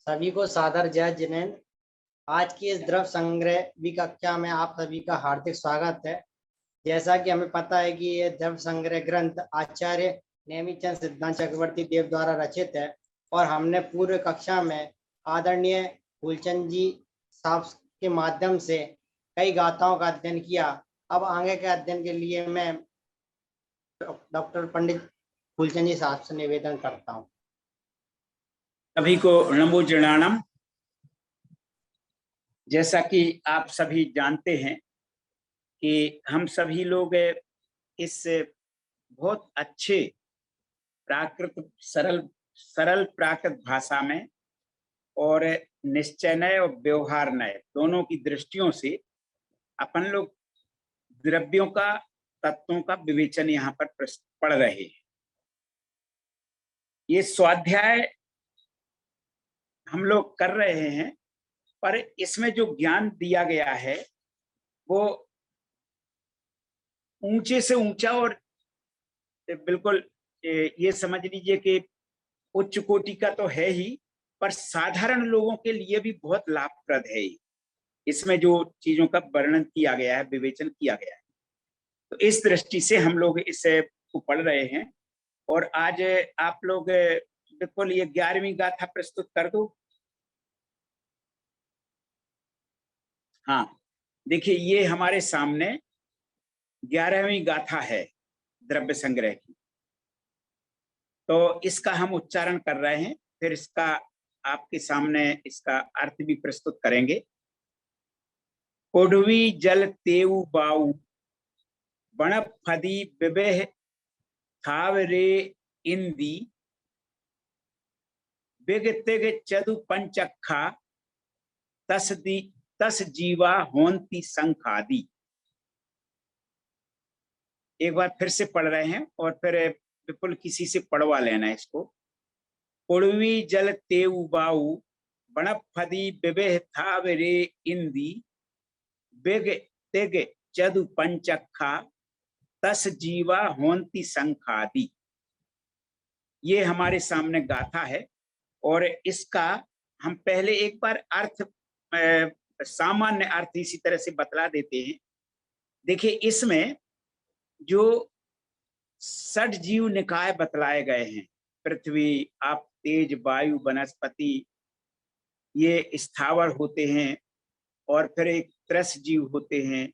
सभी को सादर जय जिनेन्द्र। आज की इस द्रव्य संग्रह भी कक्षा में आप सभी का हार्दिक स्वागत है। जैसा कि हमें पता है कि ये द्रव्य संग्रह ग्रंथ आचार्य नेमिचंद सिद्धांत चक्रवर्ती देव द्वारा रचित है और हमने पूर्व कक्षा में आदरणीय फूलचंद जी साहब के माध्यम से कई गाथाओं का अध्ययन किया। अब आगे के अध्ययन के लिए मैं डॉक्टर पंडित फूलचंद जी साहब से निवेदन करता हूँ। सभी को नमो जनानम। जैसा कि आप सभी जानते हैं कि हम सभी लोग इस बहुत अच्छे प्राकृत सरल प्राकृत भाषा में और निश्चय नय और व्यवहार नय दोनों की दृष्टियों से अपन लोग द्रव्यों का तत्वों का विवेचन यहाँ पर पढ़ रहे हैं। ये स्वाध्याय हम लोग कर रहे हैं, पर इसमें जो ज्ञान दिया गया है वो ऊंचे से ऊंचा और बिल्कुल ये समझ लीजिए कि उच्च कोटि का तो है ही, पर साधारण लोगों के लिए भी बहुत लाभप्रद है। इसमें जो चीजों का वर्णन किया गया है, विवेचन किया गया है, तो इस दृष्टि से हम लोग इसे को पढ़ रहे हैं। और आज आप लोग बिल्कुल ये 11वीं गाथा प्रस्तुत कर दो। हाँ, देखिए ये हमारे सामने 11वीं गाथा है द्रव्य संग्रह की। तो इसका हम उच्चारण कर रहे हैं, फिर इसका आपके सामने इसका अर्थ भी प्रस्तुत करेंगे। कोढ़वी जल तेऊ बाऊ बण फदी विवेह थावरे इंदी बिग तिग चदु पंचखा तस जीवा होंती संखादी। एक बार फिर से पढ़ रहे हैं और फिर बिल्कुल किसी से पढ़वा लेना इसको। कोढ़वी जल तेऊ बाऊ बण फदी विवेह थावरे इंदी बिग तिग चदु पंचखा तस जीवा होंती संखादी। ये हमारे सामने गाथा है और इसका हम पहले एक बार अर्थ सामान्य अर्थ इसी तरह से बतला देते हैं। देखिए इसमें जो 6 जीव निकाय बतलाए गए हैं, पृथ्वी, आप, तेज, वायु, वनस्पति, ये स्थावर होते हैं और फिर एक त्रस जीव होते हैं।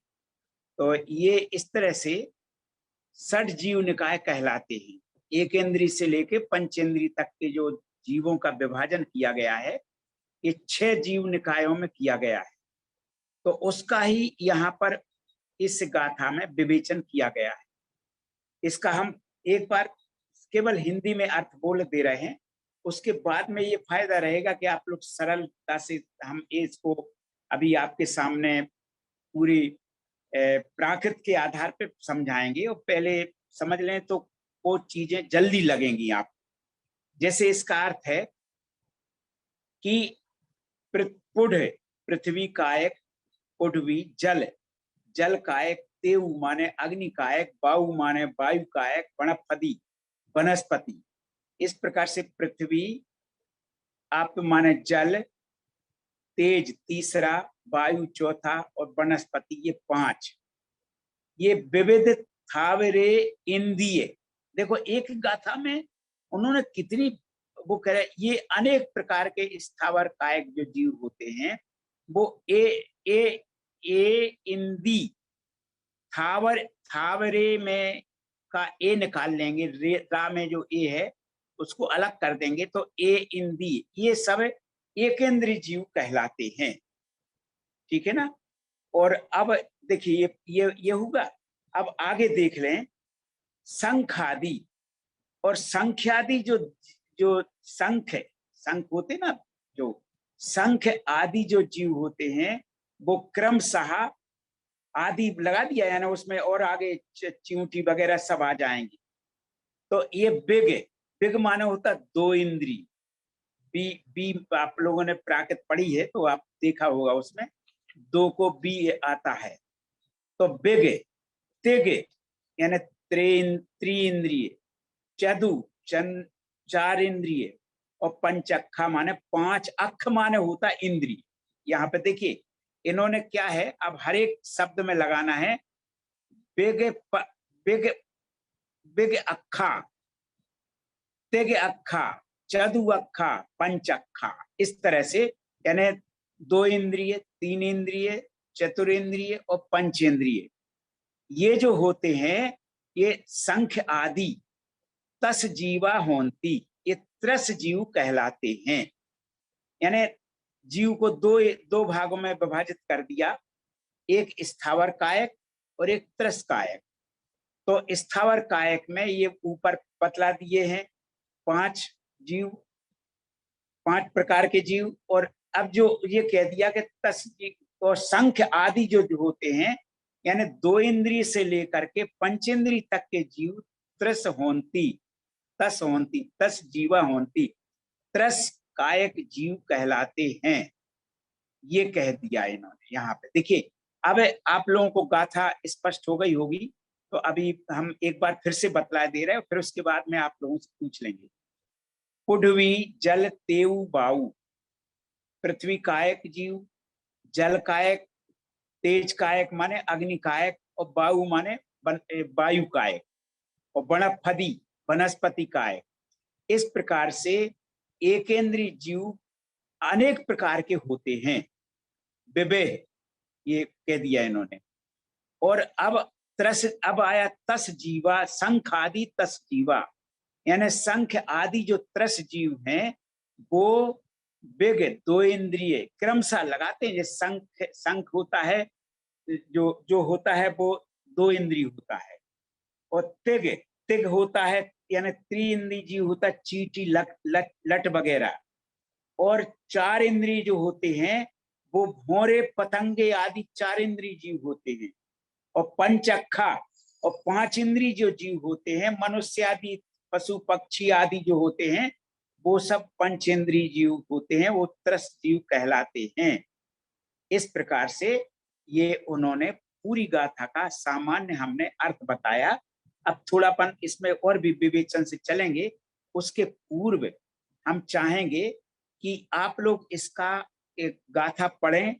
तो ये इस तरह से 6 जीव निकाय कहलाते हैं। एक इंद्रिय से लेके पंचेंद्रिय तक के जो जीवों का विभाजन किया गया है, ये 6 जीव निकायों में किया गया है। तो उसका ही यहाँ पर इस गाथा में विवेचन किया गया है। इसका हम एक बार केवल हिंदी में अर्थ बोल दे रहे हैं, उसके बाद में ये फायदा रहेगा कि आप लोग सरलता से हम इसको अभी आपके सामने पूरी प्राकृत के आधार पर समझाएंगे और पहले समझ लें तो वो चीजें जल्दी लगेंगी आप। जैसे इसका अर्थ है कि पुढ़ पृथ्वी कायक, पुढ़वी जल, जल कायक, तेऊ माने अग्नि कायक, बायु माने वायु कायक, वनस्पति वनस्पति। इस प्रकार से पृथ्वी आप माने जल, तेज तीसरा, वायु चौथा और वनस्पति ये 5। ये विविध थावरे इंद्रिय। देखो एक गाथा में उन्होंने कितनी वो कह रहे, ये अनेक प्रकार के स्थावर कायक जो जीव होते हैं वो ए इंदी थावर, थावरे में का ए निकाल लेंगे, रा में जो ए है उसको अलग कर देंगे तो ए इंदी, ये सब एकेंद्रीय जीव कहलाते हैं। ठीक है ना। और अब देखिए ये होगा। अब आगे देख लें, संखादि और संख्यादि। जो संख होते ना, जो संख आदि जो जीव होते हैं वो क्रमशः आदि लगा दिया है ना उसमें, और आगे चींटी वगैरह सब आ जाएंगी। तो ये बिग माने होता 2 इंद्री। बी आप लोगों ने प्राकृत पढ़ी है तो आप देखा होगा, उसमें 2 को बी आता है। तो बिग, तिग यानी त्रि इंद्रिय, चदु 4 इंद्रिय और पंचअक्खा माने 5 अक्ष माने होता इंद्रिय। यहाँ पे देखिए इन्होंने क्या है, अब हर एक शब्द में लगाना है बेगे बेगे बेगे अक्खा, तेगे अक्खा, चतु अक्खा, पंचअक्खा, इस तरह से, यानी 2 इंद्रिय, 3 इंद्रिय, चतुरेंद्रिय और पंचेंद्रिय, ये जो होते हैं ये संख्य आदि तस जीवा होंती, ये त्रस जीव कहलाते हैं। यानी जीव को दो भागों में विभाजित कर दिया, एक स्थावर कायक और एक त्रस कायक। तो स्थावर कायक में ये ऊपर बतला दिए हैं 5 जीव, 5 प्रकार के जीव, और अब जो ये कह दिया कि तस जीव और संख्य आदि जो होते हैं, यानी 2 इंद्रिय से लेकर के पंचेंद्रिय तक के जीव त्रस होंती, तस होंती, तस जीवा होंती, त्रस कायक जीव कहलाते हैं। ये कह दिया इन्होंने यहाँ पे। देखिए अब आप लोगों को गाथा स्पष्ट हो गई होगी, तो अभी हम एक बार फिर से बतला दे रहे हैं, फिर उसके बाद में आप लोगों से पूछ लेंगे। पुढवी जल तेउ बाऊ, पृथ्वी कायक जीव, जल कायक, तेज कायक माने अग्नि कायक, और वायु माने वायु कायक, और वनस्पति वनस्पति कायक। इस प्रकार से एकेंद्रीय जीव अनेक प्रकार के होते हैं, विवेह ये कह दिया इन्होंने। और अब आया तस जीवा, संख आदि तस जीवा, यानी संख्य आदि जो त्रस जीव हैं वो वेग 2 इंद्रिय क्रमशः लगाते हैं। संख होता है जो होता है वो 2 इंद्रिय होता है, और तिग तिग होता है यानी 3 इंद्रिय जीव होता है, चींटी लट वगैरह। और 4 इंद्रिय जो होते हैं वो भौरे पतंगे आदि 4 इंद्रिय जीव होते हैं। और पंचअक्खा और 5 इंद्रिय जो जीव होते हैं, मनुष्य आदि पशु पक्षी आदि जो होते हैं वो सब पंचेंद्रिय जीव होते हैं, वो त्रस जीव कहलाते हैं। इस प्रकार से ये उन्होंने पूरी गाथा का सामान्य हमने अर्थ बताया। अब थोड़ापन इसमें और भी विवेचन से चलेंगे। उसके पूर्व हम चाहेंगे कि आप लोग इसका एक गाथा पढ़ें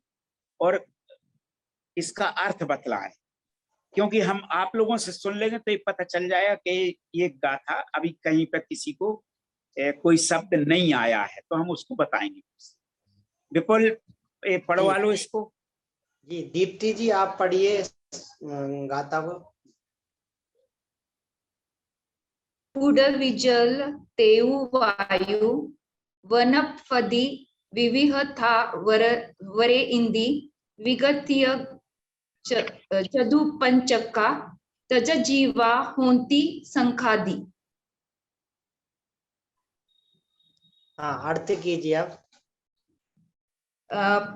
और इसका अर्थ बतलाएं, क्योंकि हम आप लोगों से सुन लेंगे तो ये पता चल जाएगा कि ये गाथा अभी कहीं पर किसी को कोई शब्द नहीं आया है, तो हम उसको बताएंगे। विपुल पढ़वा लो इसको। जी दीप्ति जी आप पढ़िए गाथा को। पुढवी जल तेउ वायु, वनस्पति विविह था वरे इंदी, विगत्य चतु पंचका, तज जीवा होंती संखादि। हाँ अर्थ कीजिए आप।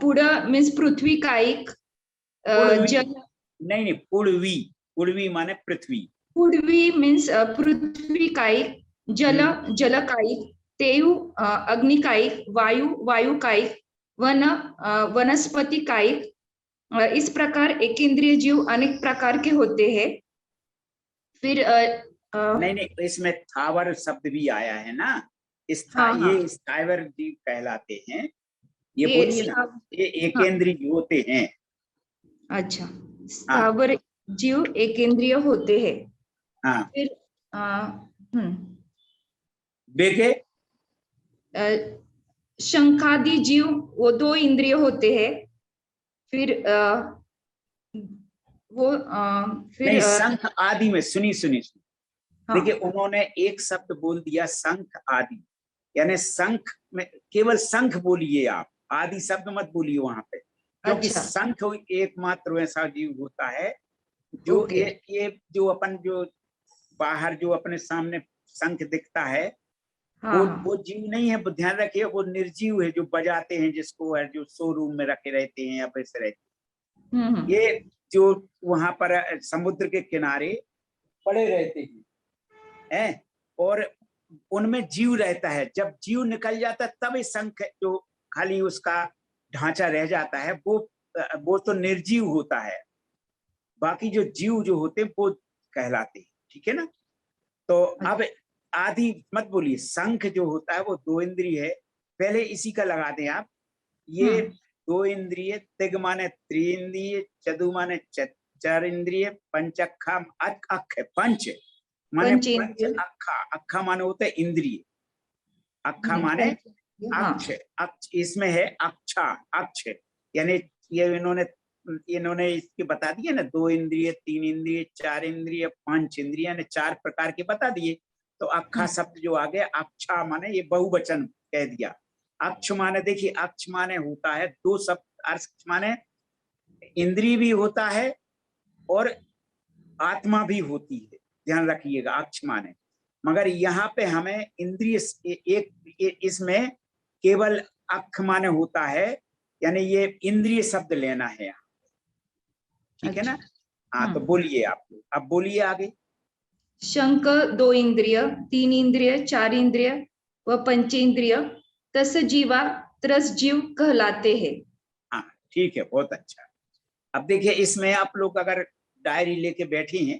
पुड़ मीन्स पृथ्वी कायिक, जल नहीं पुड़वी, पुड़वी माने पृथ्वी। पुड़वी मीन्स पृथ्वी कायिक, जल जल कायिक, तेयु अग्नि कायिक, वायु वायु कायिक, वनस्पति कायिक। इस प्रकार एकेंद्रिय जीव अनेक प्रकार के होते हैं। फिर नहीं इसमें थावर शब्द भी आया है ना, ये स्थावर जीव कहलाते हैं। ये बोलिए ना, ये एकेंद्रीय जीव होते हैं। अच्छा, स्थावर जीव एकेंद्रीय होते हैं। हाँ। फिर देखे शंखादि जीव वो 2 इंद्रिय होते हैं। फिर फिर नहीं शंख आदि में सुनी देखिए उन्होंने एक शब्द बोल दिया शंख आदि, यानी शंख में केवल शंख बोलिए आप, आदि शब्द मत बोलिए वहां पे, क्योंकि अच्छा। शंख एकमात्र ऐसा जीव होता है जो ये जो अपन जो बाहर जो अपने सामने शंख दिखता है वो जीव नहीं है, वो ध्यान रखिए, वो निर्जीव है जो बजाते हैं, जिसको है जो शोरूम में रखे रहते हैं या पैसे रहते हैं। ये जो वहां पर समुद्र के किनारे पड़े रहते हैं और उनमें जीव रहता है। जब जीव निकल जाता है तब ये शंख जो खाली उसका ढांचा रह जाता है वो तो निर्जीव होता है, बाकी जो जीव जो होते हैं वो कहलाते हैं। ठीक है ना। तो अब आदि मत बोलिए, शंख जो होता है वो 2 इंद्रिय है, पहले इसी का लगा दें आप। ये 2 इंद्रिय, तिग माने त्रिइंद्रिय, चतु माने चार इंद्रिय, पंचअखा अख है, पंच माने पंच पंचेंद्रिय। अखा, अखा माने होता है इंद्रिय, अखा माने अक्ष, अक्ष इसमें है अक्षा, अक्ष यानी ये इन्होंने इसके बता दिए ना, 2 इंद्रिय, 3 इंद्रिय, 4 इंद्रिय, 5 इंद्रिय ने 4 प्रकार के बता दिए। तो अखा शब्द जो आ गया, अक्षा माने ये बहुवचन कह दिया। अक्ष माने देखिए, अक्ष माने होता है 2 शब्द, अक्ष माने इंद्रिय भी होता है और आत्मा भी होती है, ध्यान रखिएगा, अक्ष माने। मगर यहाँ पे हमें इंद्रिय एक इसमें केवल अक्ष माने होता है, यानी ये इंद्रिय शब्द लेना है यहाँ, ठीक है ना। हाँ तो बोलिए आप, अब बोलिए आगे। शंख 2 इंद्रिय, 3 इंद्रिय, 4 इंद्रिय व पंचेंद्रिय, तस जीवा त्रस जीव कहलाते हैं। हाँ ठीक है, बहुत अच्छा। अब देखिए इसमें आप लोग अगर डायरी लेके बैठे हैं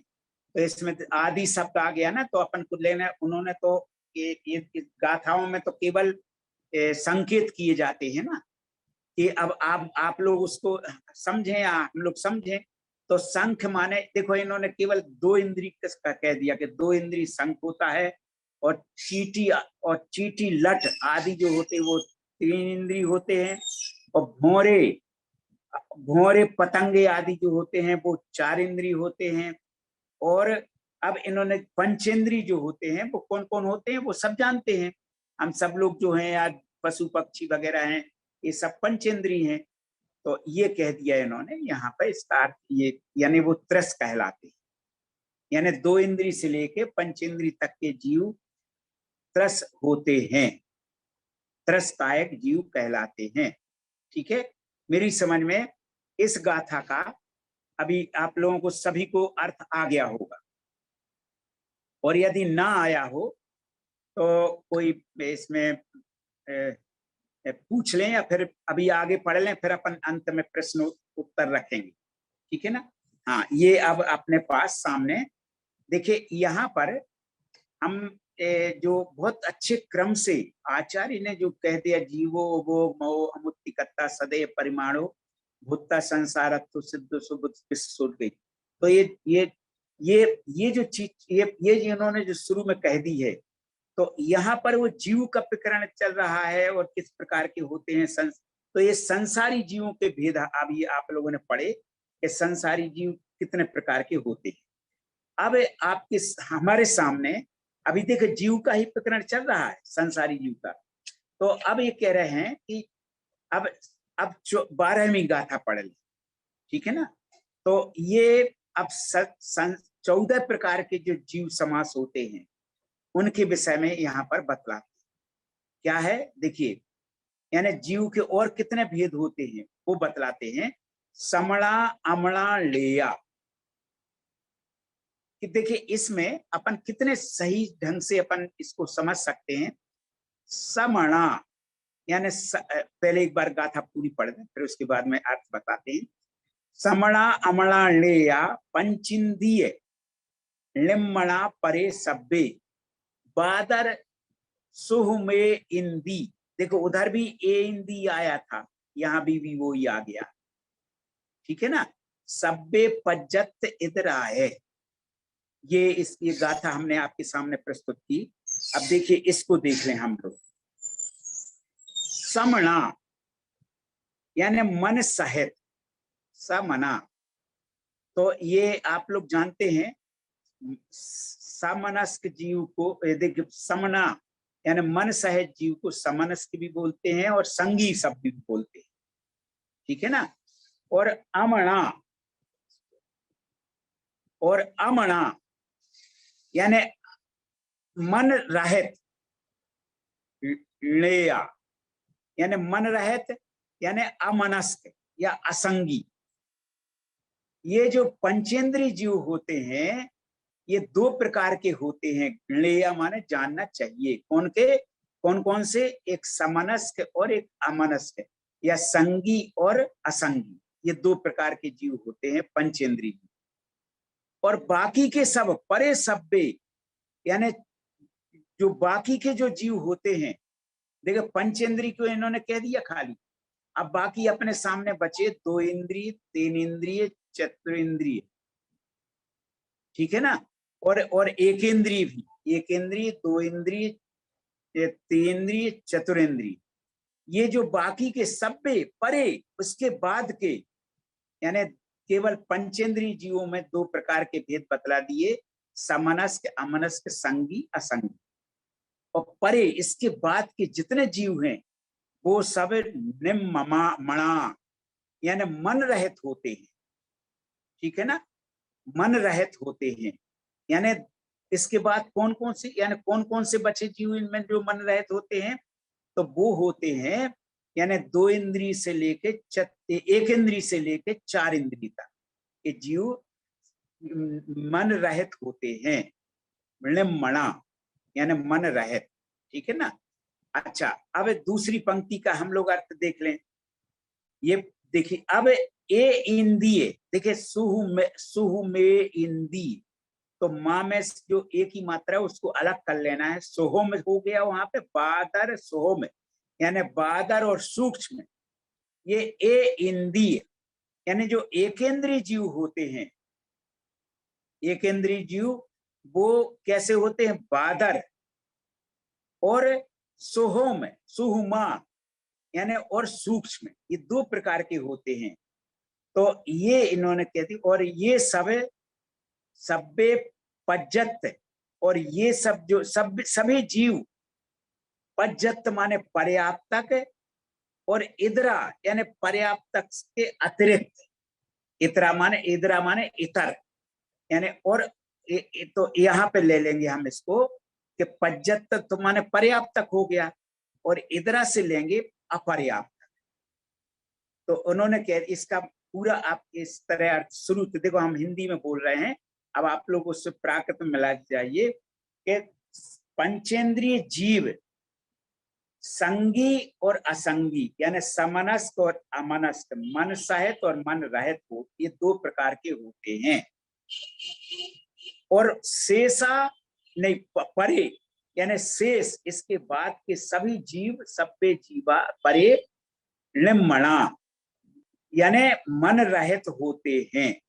तो इसमें आदि शब्द आ गया ना, तो अपन को लेना, उन्होंने तो ये गाथाओं में तो केवल संकेत किए जाते हैं ना, कि अब आप लोग उसको समझें या हम लोग समझें। तो शंख माने, देखो इन्होंने केवल 2 इंद्रिय का कह दिया कि 2 इंद्रिय शंख होता है, और चीटी लट आदि जो होते हैं वो 3 इंद्रिय होते हैं, और भौरे पतंगे आदि जो होते हैं वो 4 इंद्रिय होते हैं। और अब इन्होंने पंचेंद्रिय जो होते हैं वो कौन कौन होते हैं वो सब जानते हैं, हम सब लोग जो हैं आज पशु पक्षी वगैरह हैं, ये सब पंचेंद्रिय हैं। तो ये कह दिया इन्होंने यहाँ पर, इसका अर्थ ये यानी वो त्रस कहलाते हैं, यानी 2 इंद्रिय से लेके पंचेंद्रिय तक के जीव त्रस होते हैं, त्रसदायक जीव कहलाते हैं। ठीक है, मेरी समझ में इस गाथा का अभी आप लोगों को सभी को अर्थ आ गया होगा, और यदि ना आया हो तो कोई इसमें पूछ लें, या फिर अभी आगे पढ़ लें, फिर अपन अंत में प्रश्न उत्तर रखेंगे, ठीक है ना। हाँ, ये अब अपने पास सामने देखिए, यहाँ पर हम जो बहुत अच्छे क्रम से आचार्य ने जो कह दिया, जीवो वो मो अमुत्तिकत्ता सदैव परिमाणो भूता संसार तो सिद्ध सुबुद्ध गई। तो ये जो चीज ये इन्होंने जो शुरू में कह दी है, तो यहाँ पर वो जीव का प्रकरण चल रहा है और किस प्रकार के होते हैं तो ये संसारी जीवों के भेद अभी आप लोगों ने पढ़े कि संसारी जीव कितने प्रकार के होते हैं। अब आपके हमारे सामने अभी देखो जीव का ही प्रकरण चल रहा है, संसारी जीव का। तो अब ये कह रहे हैं कि अब 12वीं गाथा पढ़ ले, ठीक है ना। तो ये अब 14 प्रकार के जो जीव समास होते हैं उनके विषय में यहाँ पर बतलाते क्या है, देखिए, यानी जीव के और कितने भेद होते हैं वो बतलाते हैं। समणा अमणा लेया, कि देखिए इसमें अपन कितने सही ढंग से अपन इसको समझ सकते हैं। समणा यानी पहले एक बार गाथा पूरी पढ़ दें, फिर उसके बाद में अर्थ बताते हैं। समणा अमणा लेया पंचिंदीय लिम्मणा परे सब्बे बादर सुह में इंदी। देखो उधर भी ए इंदी आया था, यहाँ भी वो ही आ गया, ठीक है ना। सब्बे पज्जत इधर आए, ये गाथा हमने आपके सामने प्रस्तुत की। अब देखिए इसको देख लें हम लोग। समणा यानी मन सहित, समना, तो ये आप लोग जानते हैं समनस्क जीव को, देखिए समना यानी मन सहित जीव को समनस्क भी बोलते हैं और संगी शब्द भी बोलते हैं, ठीक है ना। और अमणा यानी मन रहित, लेया यानी मन रहित यानी अमनस्क या असंगी। ये जो पंचेंद्रिय जीव होते हैं ये 2 प्रकार के होते हैं। लेया माने जानना चाहिए, कौन कौन से, एक समनस्क और एक अमनस्क, या संगी और असंगी, ये 2 प्रकार के जीव होते हैं पंचेंद्रिय। और बाकी के सब परे सब्बे यानी जो बाकी के जो जीव होते हैं, देखो पंचेंद्रिय को इन्होंने कह दिया खाली, अब बाकी अपने सामने बचे 2 इंद्रिय, 3 इंद्रिय, चतुरिंद्रिय, ठीक है ना, और 1 इंद्रिय भी, 1 इंद्रिय, 2 इंद्रिय, 3 इंद्रिय, चतुरिंद्रिय। ये जो बाकी के सब्बे परे उसके बाद के, यानी केवल पंचेंद्रिय जीवों में 2 प्रकार के भेद बतला दिए, समनस्क, अमनस्क, संगी, असंगी। और परे इसके बाद के जितने जीव हैं वो सब निम्मणा यानी मन रहित होते हैं, ठीक है ना, मन रहित होते हैं। यानी इसके बाद कौन कौन से, यानी कौन कौन से बचे जीव इनमें जो मन रहित होते हैं, तो वो होते हैं यानी 2 इंद्रिय से लेके 1 इंद्रिय से लेके 4 इंद्रिय तक ये जीव मन रहित होते हैं, निम्मणा यानी मन रहित, ठीक है ना। अच्छा, अब दूसरी पंक्ति का हम लोग अर्थ देख लें। ये देखिए, अब ए इंद्रिय, देखिए सुहु में इंद्रिय, तो माँ में जो एक ही मात्रा है उसको अलग कर लेना है। सोहोम हो गया वहां पे, बादर सोहोम यानी बादर और सूक्ष्म। ये ए इंद्रिय यानी जो एकेंद्रीय जीव होते हैं, एकेंद्रीय जीव वो कैसे होते हैं, बादर और सोहोम, सुहुमा यानी और सूक्ष्म, ये 2 प्रकार के होते हैं। तो ये इन्होंने कह दी, और ये सब्बे पज्जत, और ये सब जो सभी जीव, पज्जत माने पर्याप्तक, और इदरा यानी पर्याप्तक के अतिरिक्त, इतरा माने इदरा माने इतर, यानी और तो यहाँ पे ले लेंगे हम इसको कि पज्जत तो माने पर्याप्तक हो गया, और इदरा से लेंगे अपर्याप्त। तो उन्होंने कह, इसका पूरा आप इस तरह अर्थ शुरू, तो देखो हम हिंदी में बोल रहे हैं, अब आप लोग उससे प्राकृत में मिला जाइए कि पंचेंद्रिय जीव संगी और असंगी यानी समनस्क और अमनस्क, मन सहित और मन रहित हो, ये 2 प्रकार के होते हैं। और शेषा नहीं परे यानी शेष, इसके बाद के सभी जीव, सब्बे जीवा परे निम्मणा यानी मन रहित होते हैं,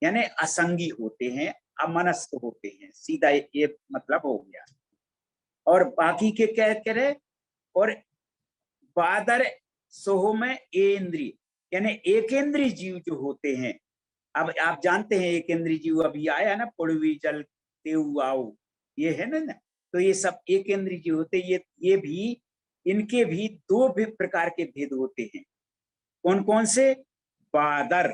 यानी असंगी होते हैं, अमनस्क होते हैं, सीधा ये मतलब हो गया। और बाकी के क्या कह रहे, और बादर सोहोम इंद्रिय यानी एकेंद्रीय जीव जो होते हैं। अब आप जानते हैं एकेंद्रीय जीव अभी आया ना, पृथ्वी जल तेऊ आओ, ये है ना, तो ये सब एकेंद्रीय जीव होते हैं। ये भी, इनके भी 2 प्रकार के भेद होते हैं। कौन कौन से, बादर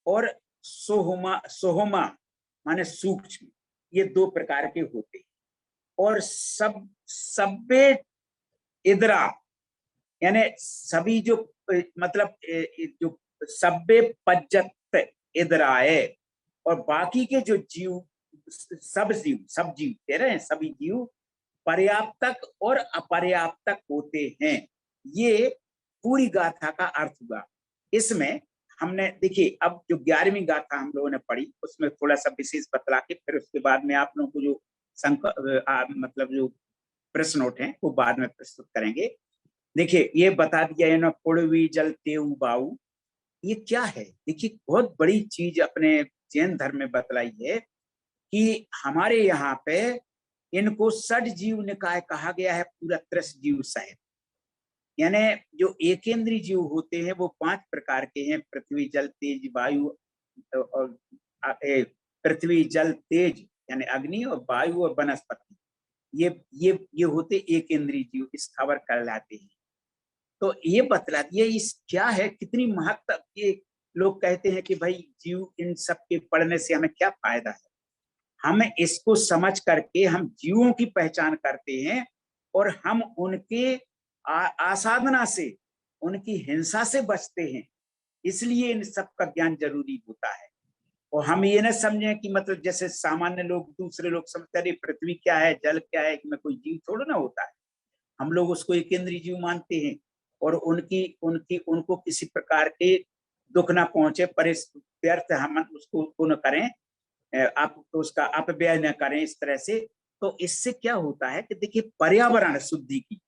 और सोहोमा माने सूक्ष्म, ये 2 प्रकार के होते हैं। और सब्बे इदरा यानी सभी जो मतलब जो सब्बे पज्जत इदराए, और बाकी के जो जीव, सब जीव कह रहे हैं, सभी जीव पर्याप्तक और अपर्याप्तक होते हैं। ये पूरी गाथा का अर्थ हुआ। इसमें हमने देखिए, अब जो 11वीं गाथा हम लोगों ने पढ़ी उसमें थोड़ा सा विशेष बतला के, फिर उसके बाद में आप लोगों को जो मतलब जो प्रश्न उठे वो बाद में प्रस्तुत करेंगे। देखिए, ये बता दिया है ना, पृथ्वी जल तेऊ बाऊ, ये क्या है। देखिए, बहुत बड़ी चीज अपने जैन धर्म में बतलाई है कि हमारे यहाँ पे इनको षड जीव निकाय कहा गया है, पूरा 30 जीव सहित। यानी जो एकेंद्रीय जीव होते हैं वो 5 प्रकार के हैं, पृथ्वी जल तेज वायु, और पृथ्वी जल तेज यानी अग्नि, और वायु और वनस्पति, ये होते एकेंद्रीय जीव, स्थावर कहलाते हैं। तो ये बतला दिया इस क्या है, कितनी महत्व। ये लोग कहते हैं कि भाई जीव, इन सब के पढ़ने से हमें क्या फायदा है। हम इसको समझ करके हम जीवों की पहचान करते हैं, और हम उनके आसाधना से, उनकी हिंसा से बचते हैं। इसलिए इन सब का ज्ञान जरूरी होता है। और हम ये न समझें कि मतलब जैसे सामान्य लोग, दूसरे लोग समझते हैं पृथ्वी क्या है, जल क्या है, कि में कोई जीव थोड़ा ना होता है। हम लोग उसको एकेंद्रीय जीव मानते हैं, और उनको किसी प्रकार के दुख ना पहुंचे, व्यर्थ हम उसको न करें, आप तो उसका अपव्यय न करें इस तरह से। तो इससे क्या होता है कि देखिए पर्यावरण शुद्धि की,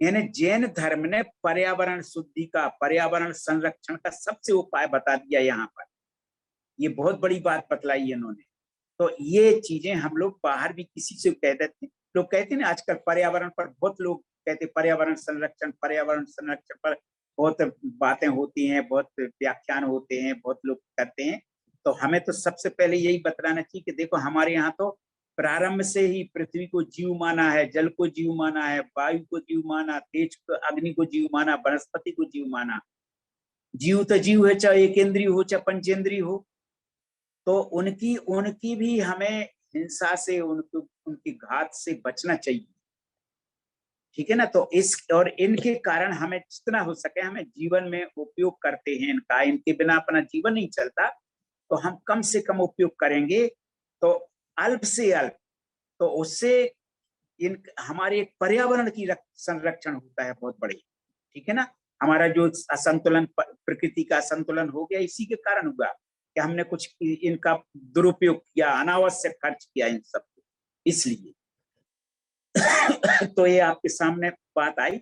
यानी जैन धर्म ने पर्यावरण शुद्धि का, पर्यावरण संरक्षण का सबसे उपाय बता दिया यहाँ पर। ये बहुत बड़ी बात बतलाई इन्होंने। तो ये चीजें हम लोग बाहर भी किसी से कह देते, लोग कहते हैं ना आजकल पर्यावरण पर बहुत लोग कहते पर्यावरण संरक्षण पर बहुत बातें होती हैं, बहुत व्याख्यान होते हैं, बहुत लोग करते हैं। तो हमें तो सबसे पहले यही बतलाना चाहिए कि देखो हमारे यहाँ तो प्रारंभ से ही पृथ्वी को जीव माना है, जल को जीव माना है, वायु को जीव माना, तेज को, अग्नि को जीव माना, वनस्पति को जीव माना। जीव तो जीव है, चाहे एकेंद्रीय हो चाहे पंचेंद्रीय हो। तो उनकी भी हमें हिंसा से, उनकी घात से बचना चाहिए, ठीक है ना। तो इस और इनके कारण हमें जितना हो सके हमें जीवन में उपयोग करते हैं इनका, इनके बिना अपना जीवन नहीं चलता, तो हम कम से कम उपयोग करेंगे तो अल्प से अल्प, तो उससे इन हमारे एक पर्यावरण की संरक्षण होता है बहुत बड़ी, ठीक है ना। हमारा जो असंतुलन, प्रकृति का असंतुलन हो गया इसी के कारण हुआ कि हमने कुछ इनका दुरुपयोग किया, अनावश्यक खर्च किया इन सबको, इसलिए तो ये आपके सामने बात आई।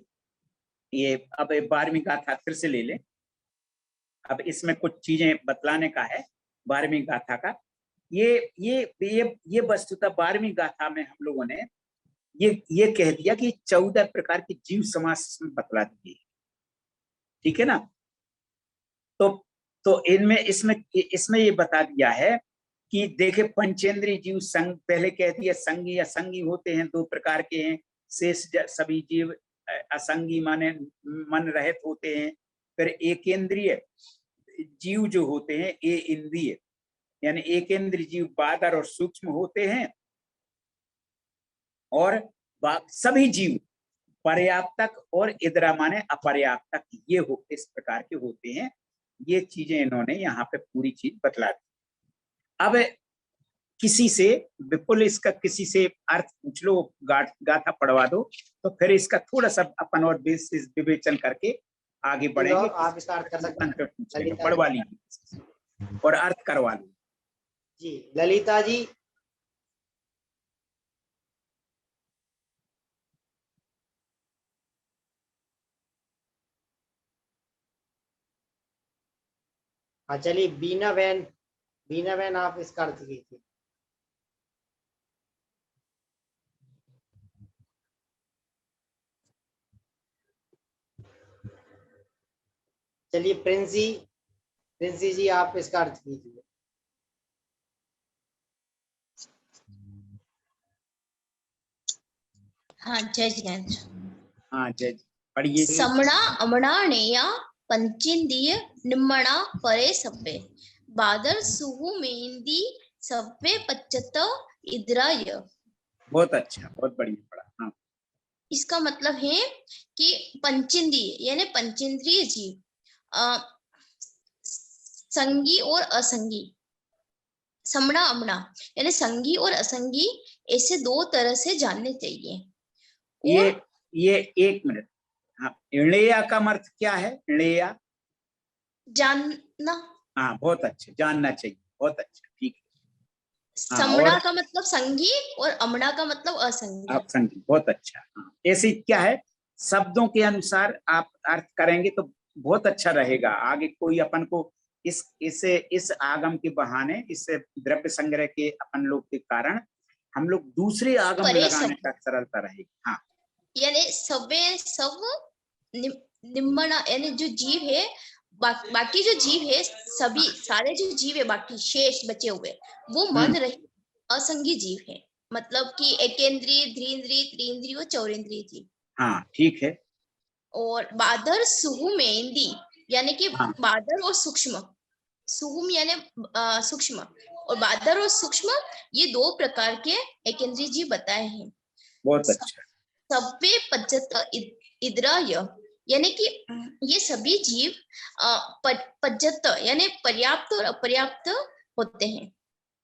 ये अब 12वीं गाथा फिर से ले लें। अब इसमें कुछ चीजें बतलाने का है 12वीं गाथा का। ये वस्तुतः 12वीं गाथा में हम लोगों ने ये कह दिया कि 14 प्रकार के जीव समाज बतला दिए, ठीक है ना। तो इनमें इसमें ये बता दिया है कि देखे पंचेंद्रीय जीव संग, पहले कह दिया संगी असंगी होते हैं, 2 प्रकार के हैं। शेष सभी जीव असंगी माने मन रहित होते हैं। फिर एकेंद्रीय जीव जो होते हैं, ए इंद्रिय यानी एकेंद्रीय जीव बादर और सूक्ष्म होते हैं, और सभी जीव पर्याप्तक और इदरा माने अपर्याप्तक, ये हो इस प्रकार के होते हैं। ये चीजें इन्होंने यहाँ पे पूरी चीज बतला दी। अब किसी से विपुल इसका किसी से अर्थ पूछ लो, गाथा पढ़वा दो, तो फिर इसका थोड़ा सा अपन और विवेचन करके आगे बढ़ेंगे। आप स्टार्ट कर सकते हैं, पढ़वा लीजिए और अर्थ करवा लीजिए। जी ललिता जी। हाँ चलिए बीना बहन आप इसका अर्थ कीजिए। चलिए प्रिंसी जी आप इसका अर्थ कीजिए। हाँ जय जिनेन्द्र। हाँ जय, पढ़िए। समणा अमणाणेया पंचेंद्रिय निम्मणा परे सब्बे बादर सुहु मेहंदी सब्बे पच्चत इद्राय। बहुत अच्छा, बहुत बढ़िया पढ़ा। हाँ, इसका मतलब है कि पंचेंद्रिय यानी पंचेंद्रिय जीव संगी और असंगी, समणा अमणा यानी संगी और असंगी, ऐसे 2 तरह से जानने चाहिए। ये 1 मिनट। हाँ, इणेया का अर्थ क्या है? इणेया जानना। हाँ बहुत अच्छे, जानना चाहिए, बहुत अच्छा, ठीक है। समणा का मतलब संगी और अमणा का मतलब असंगी। असंगी, बहुत अच्छा। हाँ, ऐसे क्या है, शब्दों के अनुसार आप अर्थ करेंगे तो बहुत अच्छा रहेगा। आगे कोई अपन को इस आगम के बहाने, इस द्रव्य संग्रह के अपन लोग के कारण हम लोग दूसरे आगम लगाने का सरलता रहेगी। हाँ, यानी सवे सब निम्मना यानी जो जीव है, बाकी जो जीव है, सभी सारे जो जीव है बाकी शेष बचे हुए, वो मन रहित असंगी जीव है। मतलब कि एकेंद्रीय, द्विंद्रीय, त्रिंद्रीय और चौरेंद्रीय जीव। हाँ ठीक है। और बादर सुहुम मेहंदी यानी कि बादर और सूक्ष्म, सुहुम यानी सूक्ष्म और बादर और सूक्ष्म, ये 2 प्रकार के एकेंद्रीय जीव बताए हैं। बहुत अच्छा। सब्बे पज्जत इद्राय यानी कि ये सभी जीव पज्जत यानी पर्याप्त और अपर्याप्त होते हैं।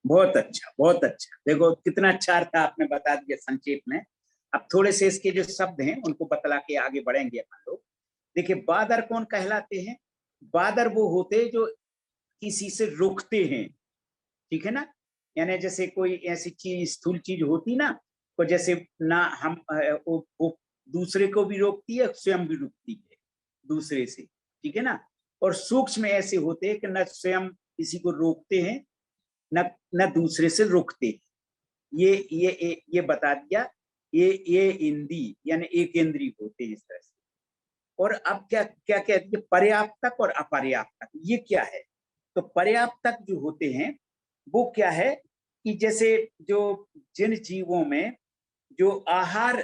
बहुत अच्छा, बहुत अच्छा। देखो कितना अच्छा अर्थ आपने बता दिया संक्षेप में। अब थोड़े से इसके जो शब्द हैं उनको बतला के आगे बढ़ेंगे अपन लोग। देखिए बादर कौन कहलाते हैं? बादर वो होते जो किसी से रोकते हैं, ठीक है ना। यानी जैसे कोई ऐसी चीज स्थूल चीज होती ना, तो जैसे ना हम वो दूसरे को भी रोकती है, स्वयं भी रुकती है दूसरे से, ठीक है ना। और सूक्ष्म ऐसे होते हैं कि न स्वयं किसी को रोकते हैं, न दूसरे से रोकते हैं। ये बता दिया। ये इंद्री यानी एक इंद्री होते हैं इस तरह से। और अब क्या क्या कहते हैं, पर्याप्तक और अपर्याप्तक, ये क्या है? तो पर्याप्तक जो होते हैं वो क्या है कि जैसे जो जिन जीवों में जो आहार,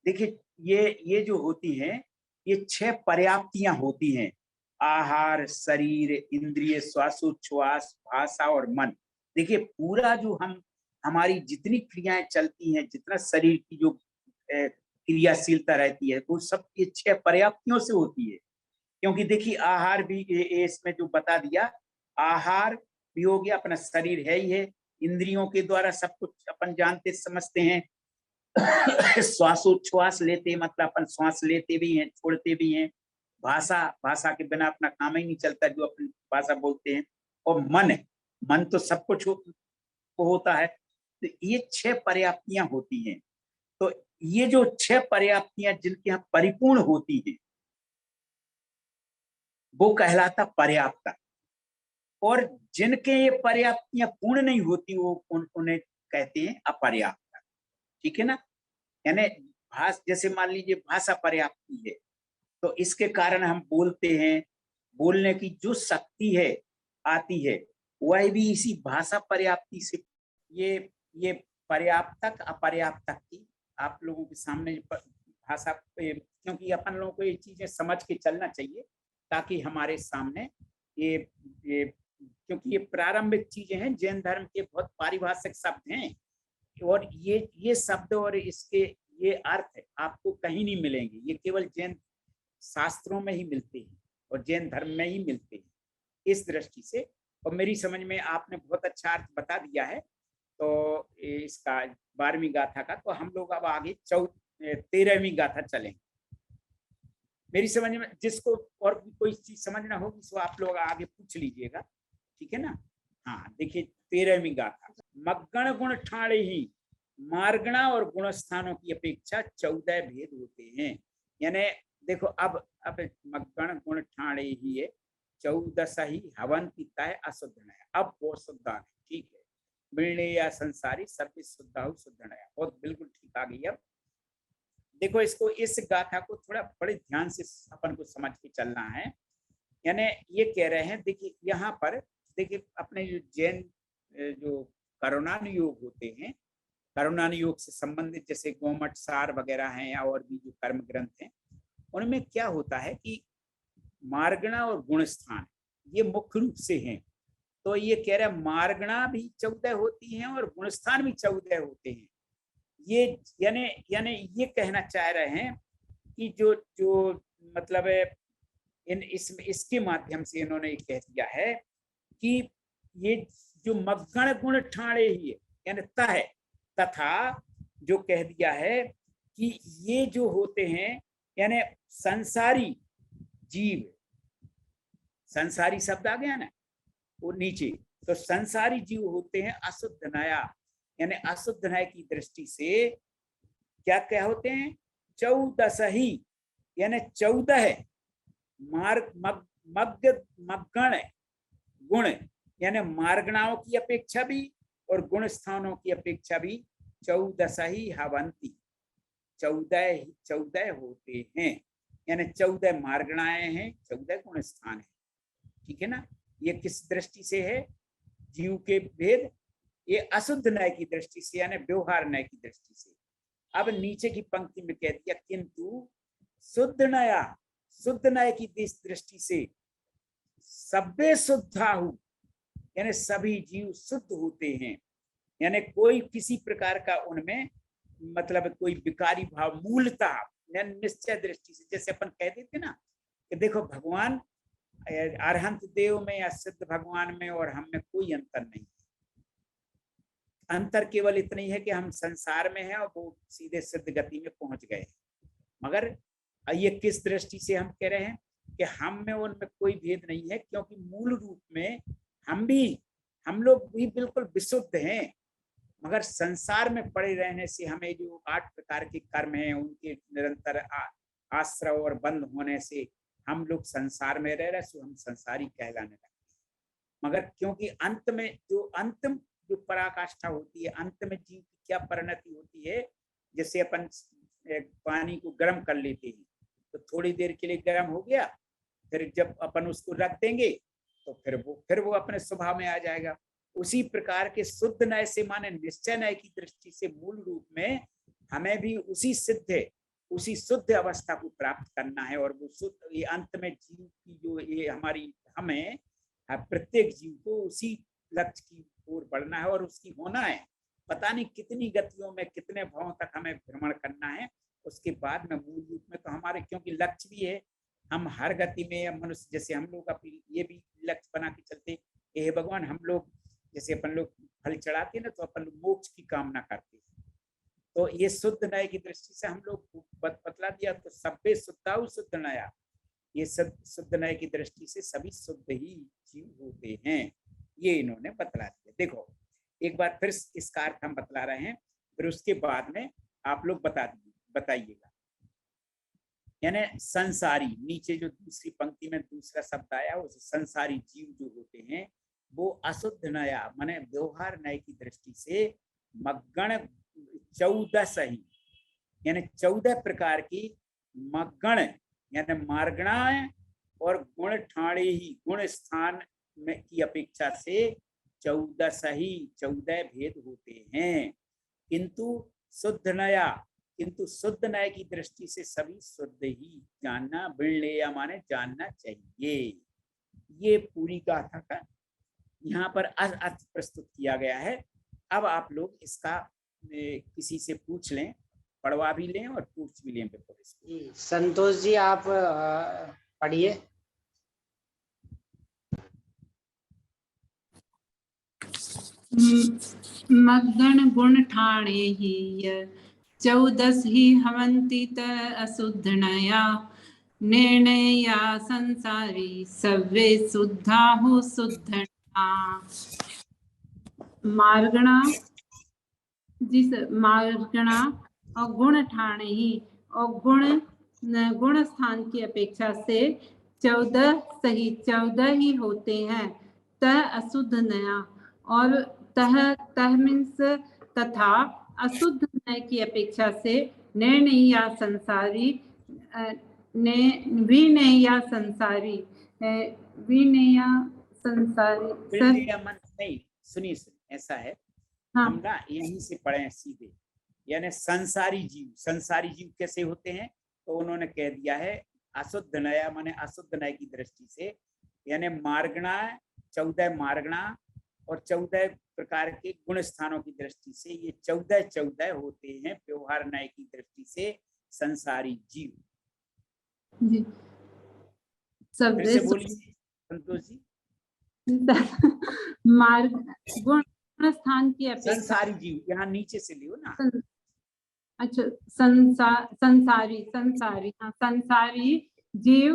देखिए ये जो होती हैं, ये 6 पर्याप्तियां होती हैं। आहार, शरीर, इंद्रिय, श्वासोच्छ्वास, भाषा और मन। देखिए पूरा जो हमारी जितनी क्रियाएं चलती हैं, जितना शरीर की जो क्रियाशीलता रहती है, वो सब ये 6 पर्याप्तियों से होती है। क्योंकि देखिए आहार भी इसमें जो बता दिया, आहार भी हो गया, अपना शरीर है ही है, इंद्रियों के द्वारा सब कुछ अपन जानते समझते हैं। श्वासोच्छ्वास लेते मतलब अपन श्वास लेते भी हैं, छोड़ते भी हैं। भाषा के बिना अपना काम ही नहीं चलता, जो अपनी भाषा बोलते हैं। और मन तो सब कुछ होता है। तो ये 6 पर्याप्तियां होती हैं। तो ये जो 6 पर्याप्तियां जिनके यहाँ परिपूर्ण होती हैं, वो कहलाता पर्याप्त। और जिनके ये पर्याप्तियां पूर्ण नहीं होती, वो उन्हें कहते हैं अपर्याप्त, ठीक है ना। यानी जैसे मान लीजिए भाषा पर्याप्ति है, तो इसके कारण हम बोलते हैं, बोलने की जो शक्ति है आती है, वह भी इसी भाषा पर्याप्ति से। ये पर्याप्तक अपर्याप्तक की आप लोगों के सामने भाषा, क्योंकि अपन लोगों को ये चीजें समझ के चलना चाहिए, ताकि हमारे सामने ये क्योंकि ये प्रारंभिक चीजें हैं, जैन धर्म के बहुत पारिभाषिक शब्द हैं। और ये शब्द और इसके ये अर्थ आपको कहीं नहीं मिलेंगे, ये केवल जैन शास्त्रों में ही मिलते हैं और जैन धर्म में ही मिलते हैं, इस दृष्टि से। और मेरी समझ में आपने बहुत अच्छा अर्थ बता दिया है। तो इसका 12वीं गाथा का, तो हम लोग अब आगे 13वीं गाथा चलेंगे। मेरी समझ में जिसको और भी कोई चीज समझना होगी, सो आप लोग आगे पूछ लीजिएगा, ठीक है ना। हाँ देखिए 13वीं गाथा। मग्गण गुण ठाणे ही मार्गणा और गुण स्थानों की अपेक्षा 14 भेद होते हैं। यानी देखो अब मग्गण गुण ठाणे ही है, 14 ही हवंती तय अशुद्ध नया। अब वो शुद्ध है, ठीक है। मिलने या संसारी सत्य शुद्ध शुद्ध नया, बहुत बिल्कुल ठीक आ गई। अब देखो इसको, इस गाथा को थोड़ा बड़े ध्यान से अपन को समझ के चलना है। यानी ये कह रहे हैं, देखिए यहाँ पर देखिए अपने जो जैन जो करुणानुयोग होते हैं, करुणानुयोग से संबंधित जैसे गोमठ सार वगैरह हैं या और भी जो कर्म ग्रंथ हैं, उनमें क्या होता है कि मार्गणा और गुणस्थान ये मुख्य रूप से हैं। तो ये कह रहे हैं मार्गणा भी 14 होती हैं और गुणस्थान भी 14 होते हैं। ये यानी ये कहना चाह रहे हैं कि जो मतलब इसके माध्यम से इन्होंने ये कह दिया है कि ये जो मग्गण गुण ठाणे ही है, यानी तह तथा जो कह दिया है कि ये जो होते हैं यानी संसारी जीव, संसारी शब्द आ गया ना वो नीचे, तो संसारी जीव होते हैं अशुद्ध नया, यानी अशुद्ध नय की दृष्टि से क्या क्या होते हैं 14 ही, यानी 14 मग्गण गुण, यानी मार्गणाओं की अपेक्षा भी और गुण स्थानों की अपेक्षा भी 14 ही हवंती, 14 होते हैं। यानी 14 मार्गणाएं हैं, 14 गुण स्थान है, ठीक है ना। ये किस दृष्टि से है जीव के भेद? ये अशुद्ध नय की दृष्टि से, यानी व्यवहार नय की दृष्टि से। अब नीचे की पंक्ति में कह दिया किंतु शुद्ध नया, शुद्ध नय की दृष्टि से सभ्य शुद्धाहु, यानी सभी जीव शुद्ध होते हैं। यानी कोई किसी प्रकार का उनमें मतलब कोई विकारी भाव मूलता निश्चय दृष्टि से, जैसे अपन कह देते ना कि देखो भगवान अरहंत देव में या सिद्ध भगवान में और हम में कोई अंतर नहीं है। अंतर केवल इतना ही है कि हम संसार में हैं और वो सीधे सिद्ध गति में पहुंच गए। मगर ये किस दृष्टि से हम कह रहे हैं कि हम में उनमें कोई भेद नहीं है, क्योंकि मूल रूप में हम भी हम लोग भी बिल्कुल विशुद्ध हैं, मगर संसार में पड़े रहने से हमें जो 8 प्रकार के कर्म हैं उनके निरंतर आश्रय और बंद होने से हम लोग संसार में रह रहे, सो हम संसारी कहलाने लगते हैं। मगर क्योंकि अंत में जो अंतिम जो पराकाष्ठा होती है, अंत में जीव की क्या परिणति होती है, जैसे अपन पानी को गर्म कर लेते हैं तो थोड़ी देर के लिए गर्म हो गया, फिर जब अपन उसको रख देंगे तो फिर वो अपने स्वभाव में आ जाएगा। उसी प्रकार के शुद्ध नय से माने निश्चय नय की दृष्टि से मूल रूप में हमें भी उसी शुद्ध अवस्था को प्राप्त करना है। और वो शुद्ध, ये अंत में जीव की जो ये हमारी, हमें प्रत्येक जीव को उसी लक्ष्य की ओर बढ़ना है और उसकी होना है। पता नहीं कितनी गतियों में कितने भावों तक हमें भ्रमण करना है, उसके बाद में मूल रूप में तो हमारे, क्योंकि लक्ष्य भी है, हम हर गति में मनुष्य जैसे हम लोग अपनी ये भी लक्ष्य बना के चलते, हे भगवान, हम लोग जैसे अपन लोग फल चढ़ाते हैं ना, तो अपन लोग मोक्ष की कामना करते हैं। तो ये शुद्ध नय की दृष्टि से हम लोग बतला दिया, तो सभ्य शुद्धाउ शुद्ध नया, ये शुद्ध नय की दृष्टि से सभी शुद्ध ही जीव होते हैं, ये इन्होंने बतला दिया। देखो एक बार फिर इसका अर्थ हम बतला रहे हैं, फिर उसके बाद में आप लोग बताइएगा। यानी संसारी, नीचे जो दूसरी पंक्ति में दूसरा शब्द आया, उस संसारी जीव जो होते हैं वो अशुद्ध नया माने व्यवहार नय की दृष्टि से मग्गण 14 ही, यानी 14 प्रकार की मग्गण यानी मार्गणाएं और गुण ठाणे ही, गुण स्थान में की अपेक्षा से 14 ही 14 भेद होते हैं। किंतु शुद्ध नय की दृष्टि से सभी शुद्ध ही जानना, बिल्लेया माने जानना चाहिए। ये पूरी गाथा का यहाँ पर अर्थ प्रस्तुत किया गया है। अब आप लोग इसका किसी से पूछ लें, पढ़वा भी लें और पूछ भी लें। संतोष जी आप पढ़िए। मग्गण गुण ठाणे ही 14 ही हवंती त अशुद्ध नया, निर्णया संसारी सवे शुद्धा हो शुद्ध। मार्गणा जिस मार्गणा और गुण ठाणे ही, और गुण स्थान की अपेक्षा से 14 ही होते हैं। तह अशुद्ध नया, और तह मीन्स तथा, अशुद्ध नय की अपेक्षा से निर्णया संसारी, विनया संसारी, नहीं, सुनिए ऐसा है, हाँ। हम ना यहीं से पढ़े सीधे, यानी संसारी जीव कैसे होते हैं, तो उन्होंने कह दिया है अशुद्ध नया माने अशुद्ध नय की दृष्टि से, यानी मार्गणा 14 मार्गणा और 14 प्रकार के गुण स्थानों की दृष्टि से ये 14 होते हैं व्यवहार नय की दृष्टि से संसारी जीव। जी फिर से बोलिए संतोष जी। मार्ग गुण स्थान की अपेक्षा, संसारी जीव यहाँ नीचे से लियो ना। अच्छा, संसारी हाँ, संसारी जीव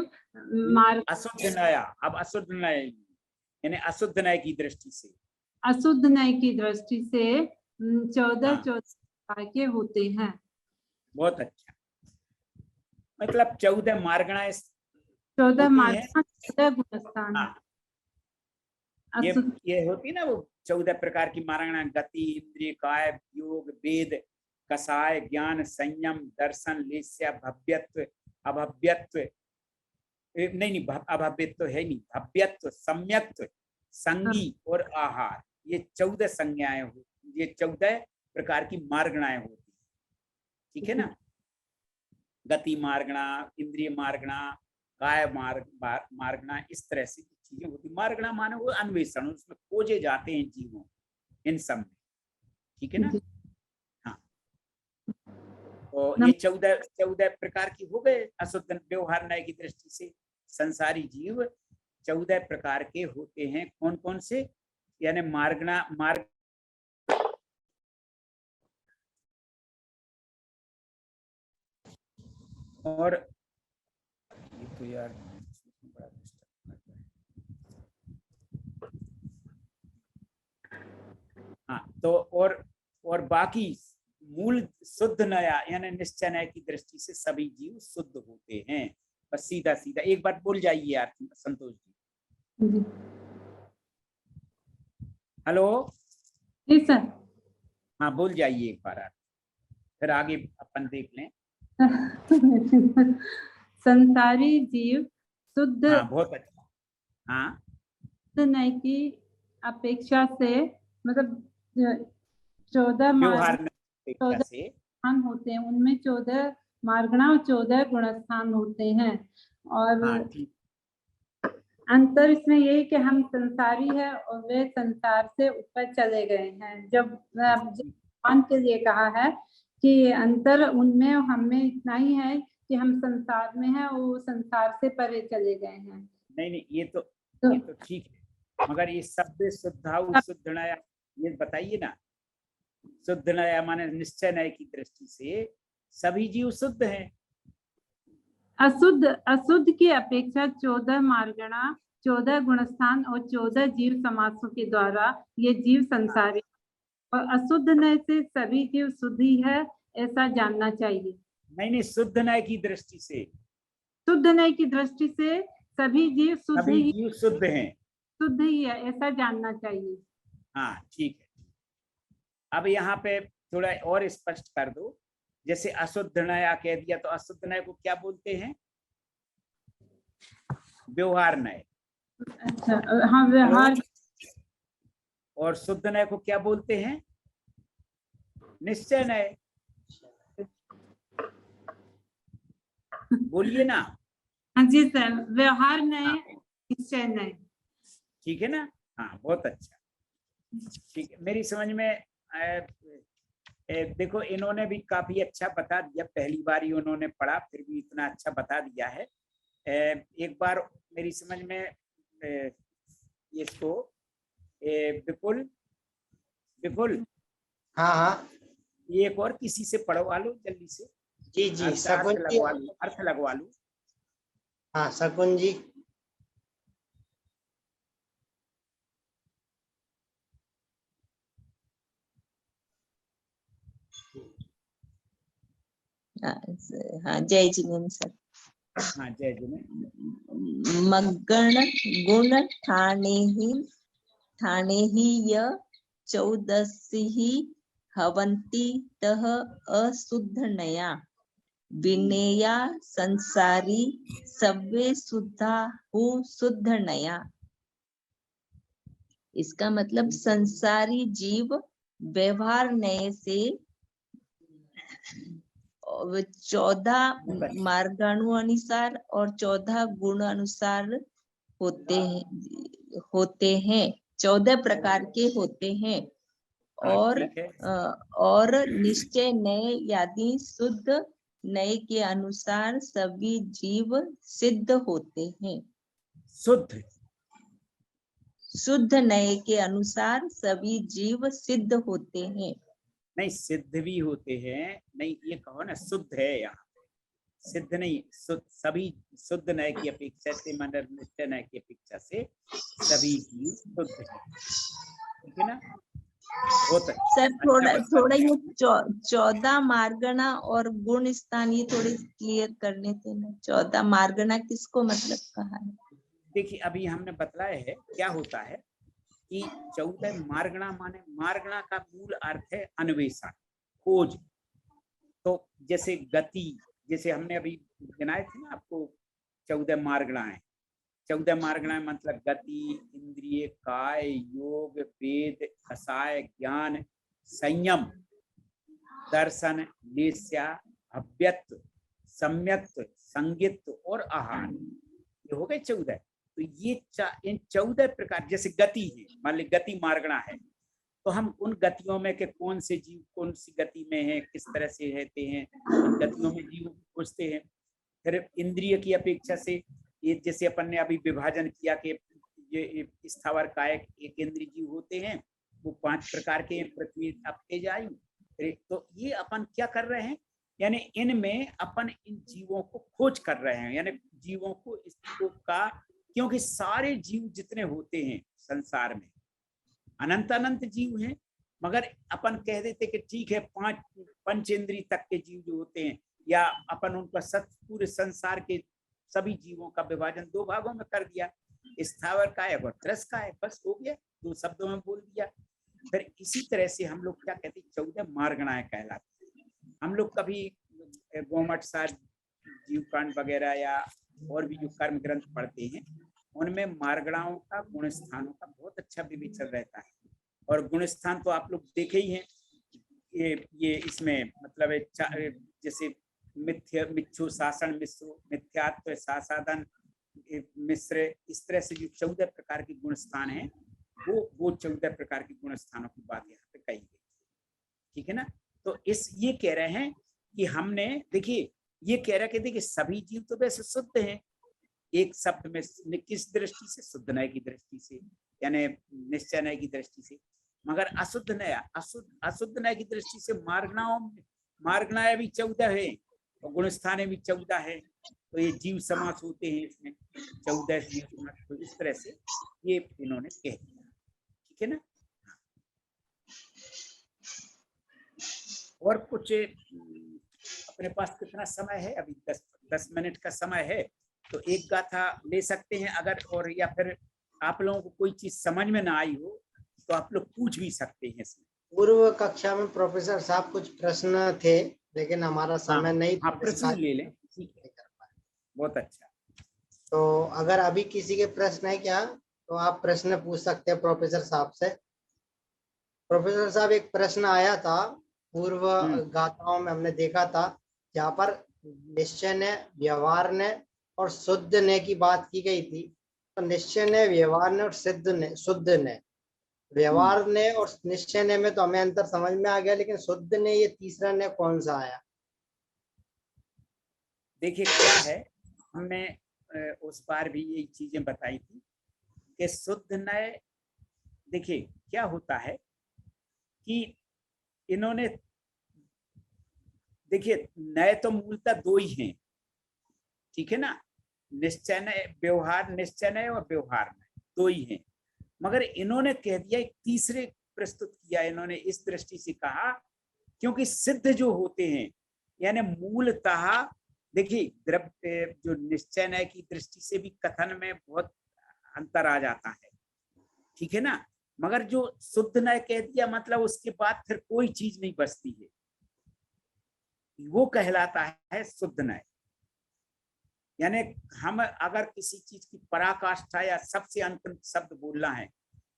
मार्ग अशुद्ध नया, अब अशुद्ध नय यानी अशुद्ध नय की दृष्टि से, अशुद्ध नय की दृष्टि से 14 के होते हैं। बहुत अच्छा, मतलब 14 मार्गणाएं 14 मार्गणा 14 गुणस्थान। हाँ, ये होती ना वो 14 प्रकार की मार्गणा, गति, इंद्रिय, काय, योग, वेद, कसाय, ज्ञान, संयम, दर्शन, लेस्य, भव्यत्व, अभव्यत्व, नहीं अभव्यत्व है नहीं, भव्यत्व, सम्यक्त्व, संगी और आहार, ये 14 संज्ञाएं होती, ये 14 प्रकार की मार्गणाएं होती, ठीक है ना। गति मार्गणा, इंद्रिय मार्गणा, काय मार्गणा, इस तरह से चीजें होती। मार्गणा माने वो अन्वेषण, उसमें खोजे जाते हैं जीवों, इन सब में, ठीक है ना। हाँ, तो ये 14 प्रकार की हो गए अशुद्ध व्यवहार नय की दृष्टि से। संसारी जीव 14 प्रकार के होते हैं। कौन कौन से, यानी मार्गणा और ये तो यार हाँ, तो और बाकी मूल शुद्ध नया यानी निश्चय नय की दृष्टि से सभी जीव शुद्ध होते हैं। बस सीधा सीधा एक बात बोल जाइए यार संतोष जी। जी हेलो, जी सर। हाँ बोल जाइए एक बार आप, फिर आगे अपन देख लें। संसारी जीव शुद्ध हाँ बहुत अच्छा। हाँ नय की अपेक्षा से मतलब 14 व्यवहार मार्ग में अपेक्षा से स्थान होते हैं, उनमें 14 मार्गणा और 14 गुणस्थान होते हैं। और हाँ ठीक। अंतर इसमें यही कि हम संसारी है और वे संसार से ऊपर चले गए हैं। जब भगवान के लिए कहा है कि अंतर उनमें और हमें इतना ही है कि हम संसार में हैं और वो संसार से परे चले गए हैं। नहीं ये तो ठीक है, मगर ये शब्द शुद्धाऊ शुद्ध नया ये बताइए ना। शुद्ध नया माने निश्चय नय की दृष्टि से सभी जीव शुद्ध हैं। अशुद्ध की अपेक्षा 14 मार्गणा, 14 गुणस्थान और 14 जीव समासों के द्वारा ये जीव संसारी और अशुद्ध नय से सभी जीव शुद्ध ही है, ऐसा जानना चाहिए। नहीं शुद्ध नय की दृष्टि से, शुद्ध नय की दृष्टि से सभी जीव शुद्ध हैं, शुद्ध ही है, ऐसा जानना चाहिए। हाँ ठीक है। अब यहाँ पे थोड़ा और स्पष्ट कर दो, जैसे अशुद्ध नया कह दिया तो अशुद्ध नय को क्या बोलते हैं? व्यवहार नय। अच्छा हाँ व्यवहार। और शुद्ध नय को क्या बोलते हैं? निश्चय नय। बोलिए ना। हाँ जी सर, व्यवहार नय निश्चय नय। ठीक है ना। हाँ बहुत अच्छा, ठीक है। मेरी समझ में देखो इन्होंने भी काफी अच्छा बता दिया, पहली बार ही उन्होंने पढ़ा फिर भी इतना अच्छा बता दिया है। एक बार मेरी समझ में इसको विपुल हाँ एक और किसी से पढ़वा लो जल्दी से। जी अर्थ लगवा लो। हाँ शकुन जी। हाँ जय जिनेन्द्र सर। हाँ जय जिनेन्द्र। मगण गुण ठाणे ही य 14 हवंती तह अशुद्ध नया विनेया संसारी सब्वे शुद्धा हो शुद्ध नया। इसका मतलब संसारी जीव व्यवहार नय से 14 मार्गाणु अनुसार और 14 गुण अनुसार होते हैं 14 प्रकार के होते हैं। और निश्चय नय यानी शुद्ध नय के अनुसार सभी जीव सिद्ध होते हैं। शुद्ध नय के अनुसार सभी जीव सिद्ध होते हैं। नहीं सिद्ध भी होते हैं, नहीं ये कहो ना शुद्ध है, यहाँ सिद्ध नहीं सभी शुद्ध नय की अपेक्षा से मतलब निश्चय नय की अपेक्षा से सभी जीव शुद्ध है, ठीक है ना। सर थोड़ा ये 14 मार्गणा और गुण स्थान ये थोड़े क्लियर करने थे ना। 14 मार्गणा किसको मतलब कहा है? देखिए अभी हमने बतलाया है क्या होता है कि 14 मार्गणा माने मार्गणा का मूल अर्थ है अन्वेषण, खोज। तो जैसे गति, जैसे हमने अभी गिनाए थे ना आपको 14 मार्गणाएं। 14 मार्गणाएं मतलब गति, इंद्रिय, काय, योग, वेद, कसाय, ज्ञान, संयम, दर्शन, लेस्या, अव्यक्त, सम्यक्त, संगित और आहार, ये हो गए 14। तो ये इन 14 प्रकार, जैसे गति है, मान ली गति मार्गणा है, तो हम उन गतियों में के कौन से जीव कौन सी गति में है, किस तरह से रहते हैं, उन गतियों में जीव खोजते हैं। फिर इंद्रिय की अपेक्षा से ये जैसे अपन ने अभी विभाजन किया कि ये स्थावर कायक एक इंद्रिय जीव होते हैं, वो 5 प्रकार के पृथ्वी, तेज, आयु। तो ये अपन क्या कर रहे हैं, यानी इनमें अपन इन जीवों को खोज कर रहे हैं, यानी जीवों को इसको का, क्योंकि सारे जीव जितने होते हैं संसार में अनंत अनंत जीव हैं, मगर अपन कह देते कि ठीक है 5 पंचेंद्रिय तक के जीव जो होते हैं, या अपन उनका पूरे संसार के सभी जीवों का विभाजन 2 भागों में कर दिया, स्थावर कायक और त्रस कायक, बस हो गया, 2 शब्दों में बोल दिया। फिर इसी तरह से हम लोग क्या कहते हैं 14 मार्गणाएं कहलाते हैं। हम लोग कभी गोमठ सार जीवकांड वगैरह या और भी जो कर्म ग्रंथ पढ़ते हैं उनमें मार्गणाओं का गुण स्थानों का बहुत अच्छा विवेचन रहता है। और गुण स्थान तो आप लोग देखे ही हैं, ये इसमें मतलब जैसे मिथ्यु शासन मिश्र, मिथ्यात्व सासाधन मिश्र, इस तरह से जो 14 प्रकार के गुण स्थान हैं वो 14 प्रकार के गुण स्थानों की बात यहाँ पे कही गई, ठीक है ना। तो ये कह रहे हैं कि हमने, देखिए ये कह रहे हैं कि सभी जीव तो वैसे शुद्ध हैं, एक शब्द में किस दृष्टि से, शुद्ध नय की दृष्टि से, यानी निश्चय नय की दृष्टि से, मगर अशुद्ध नय की दृष्टि से मार्गणाएं भी 14 है और गुणस्थाने भी 14 है, तो ये जीव समास होते हैं इसमें 14 जीव समास। तो इस तरह से ये इन्होंने कह दिया, ठीक है ना। और कुछ अपने पास कितना समय है, अभी 10 मिनट का समय है, तो एक गाथा ले सकते हैं अगर, और या फिर आप लोगों को कोई चीज समझ में ना आई हो तो आप लोग पूछ भी सकते हैं इसमें। पूर्व कक्षा में प्रोफेसर साहब कुछ प्रश्न थे लेकिन हमारा समय नहीं था, प्रश्न ले लें, बहुत अच्छा। तो अगर अभी किसी के प्रश्न है क्या तो आप प्रश्न पूछ सकते हैं प्रोफेसर साहब से। प्रोफेसर साहब एक प्रश्न आया था पूर्व गाथाओं में, हमने देखा था जहाँ पर निश्चय ने, व्यवहार ने और शुद्ध ने की बात की गई थी। तो निश्चय ने, व्यवहार ने और शुद्ध ने, व्यवहार ने और निश्चय ने में तो हमें अंतर समझ में आ गया, लेकिन शुद्ध ने, ये तीसरा ने कौन सा आया? देखिए क्या है, हमने उस बार भी यही चीजें बताई थी कि शुद्ध नय, देखिए क्या होता है कि इन्होंने, देखिए नय तो मूलतः 2 ही हैं, ठीक है ना, निश्चय नय, व्यवहार निश्चय नय और व्यवहार नय 2 ही हैं, मगर इन्होंने कह दिया एक तीसरे प्रस्तुत किया। इन्होंने इस दृष्टि से कहा क्योंकि सिद्ध जो होते हैं, यानी मूलतः देखिए द्रव्य जो निश्चय नय की दृष्टि से भी कथन में बहुत अंतर आ जाता है, ठीक है ना, मगर जो शुद्ध नय कह दिया मतलब उसके बाद फिर कोई चीज नहीं बचती है, वो कहलाता है शुद्ध नय। यानी हम अगर किसी चीज की पराकाष्ठा या सबसे अंतिम शब्द बोलना है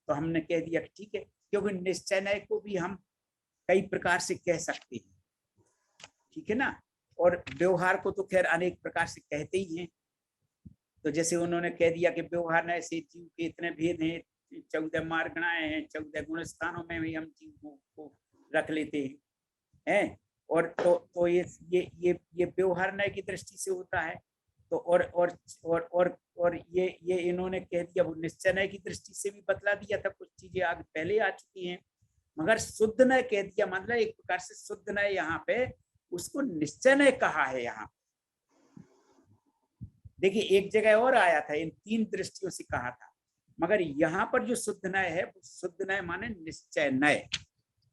तो हमने कह दिया ठीक है, क्योंकि निश्चय नय को भी हम कई प्रकार से कह सकते हैं, ठीक है ना, और व्यवहार को तो खैर अनेक प्रकार से कहते ही हैं। तो जैसे उन्होंने कह दिया कि व्यवहार नय से जीव के इतने भेद हैं, 14 मार्गणाएं हैं, 14 गुण स्थानों में भी हम जीव को रख लेते हैं, और तो ये व्यवहार नय की दृष्टि से होता है। तो और ये इन्होंने कह दिया, वो निश्चय नय की दृष्टि से भी बतला दिया था, कुछ चीजें आगे पहले आ चुकी हैं, मगर शुद्ध नय कह दिया मतलब एक प्रकार से शुद्ध नय यहाँ पे उसको निश्चय नय कहा है। यहाँ देखिए एक जगह और आया था, इन 3 दृष्टियों से कहा था, मगर यहाँ पर जो शुद्ध नय है वो शुद्ध नय माने निश्चय नय,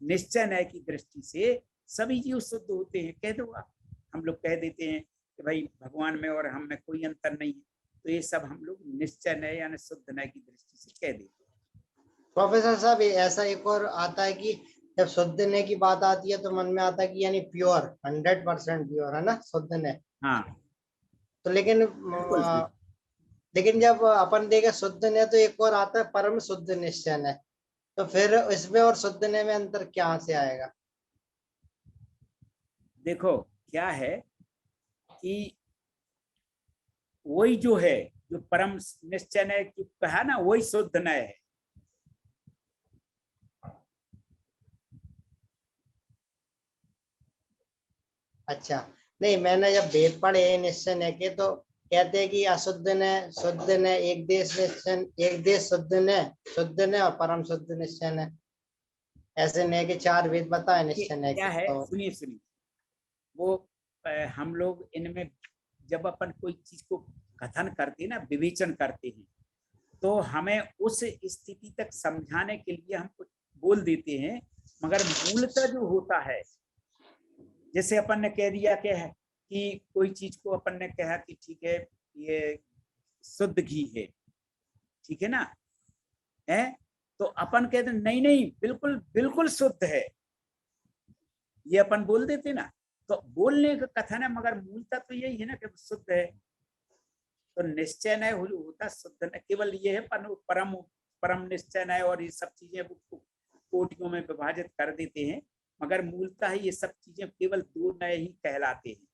निश्चय नय की दृष्टि से सभी जीव शुद्ध होते हैं। कह दो आप, हम लोग कह देते हैं कि भाई भगवान में और हम में कोई अंतर नहीं है, तो ये सब हम लोग निश्चय नय यानी शुद्ध नय की दृष्टि से कह देते हैं। प्रोफेसर साहब ऐसा एक और आता है कि जब शुद्ध ने की बात आती है तो मन में आता है कि यानी प्योर, 100% प्योर है ना शुद्ध ने। हाँ, तो लेकिन जब अपन देखे शुद्ध ने तो एक और आता है परम शुद्ध निश्चय ने, तो फिर इसमें और शुद्ध ने में अंतर क्या से आएगा? देखो क्या है कि वही जो है, जो परम निश्चय नय की कहा ना, वही शुद्ध नय है। अच्छा, नहीं मैंने जब भेद पढ़े निश्चय ने के तो कहते हैं कि अशुद्ध ने, शुद्ध ने, एक देश निश्चय, एक देश शुद्ध ने और परम शुद्ध निश्चय ने, ऐसे ने के 4 भेद बताए निश्चय ने क्या के। है तो सुनिए वो हम लोग इनमें जब अपन कोई चीज को कथन करते हैं ना, विवेचन करते हैं, तो हमें उस स्थिति तक समझाने के लिए हम कुछ बोल देते हैं मगर मूलतः जो होता है, जैसे अपन ने कह दिया क्या है कि कोई चीज को अपन ने कहा कि ठीक है ये शुद्ध घी है, ठीक है ना, है तो अपन कहते नहीं नहीं बिल्कुल बिल्कुल शुद्ध है, ये अपन बोल देते ना। तो बोलने का कथन है, मगर मूलतः तो यही है ना कि शुद्ध है। तो निश्चय नय होता शुद्ध न, केवल ये है परम परम निश्चय नय और ये सब चीजें कोटियों में विभाजित कर देते हैं, मगर मूलतः ये सब चीजें केवल दो नय ही कहलाते हैं,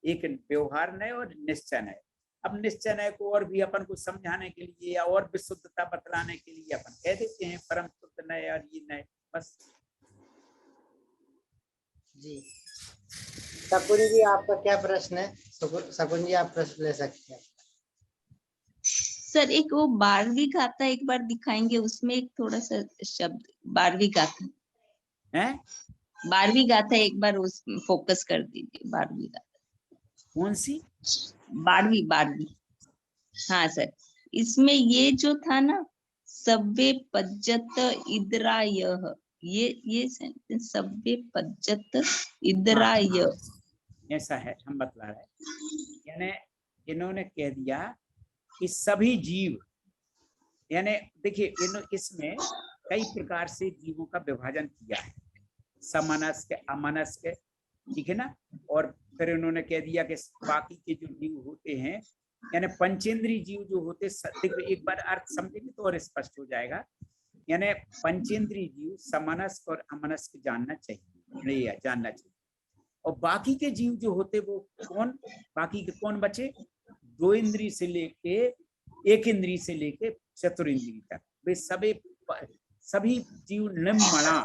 एक व्यवहार नय और निश्चय नय। अब निश्चय नय को और भी अपन को समझाने के लिए या और विशुद्धता बतलाने के लिए अपन कह देते हैं परम शुद्ध नय और ये नय, बस। जी शकुन जी, आपका क्या प्रश्न है? शकुन जी, आप प्रश्न ले सकते हैं। सर एक वो 12वीं गाथा एक बार दिखाएंगे, उसमें एक थोड़ा सा शब्द 12वीं गाथा है, 12वीं गाथा एक बार उस फोकस कर दीजिए। 12वीं गाथा कौन सी? 12वीं। हाँ सर, इसमें ये जो था ना, सब्बे पज्जत इदराय, ये सेंटेंस सब्बे पज्जत इदराय, ऐसा है, हम बतला रहे हैं। यानी इन्होंने कह दिया कि सभी जीव, यानी देखिए इसमें कई प्रकार से जीवों का विभाजन किया है, समनस्क अमनस्क, ठीक है ना। और फिर इन्होंने कह दिया कि बाकी के जो जीव होते हैं, यानी पंचेंद्रीय जीव जो होते, एक बार अर्थ समझेंगे तो और स्पष्ट हो जाएगा। यानी पंचेंद्रीय जीव समनस्क और अमनस्क जानना चाहिए, जानना चाहिए। और बाकी के जीव जो होते वो कौन, बाकी के कौन बचे? 2 इंद्रिय से लेके 1 इंद्रिय से लेके चतुरिंद्रिय तक, वे सभी जीव निम्मणा,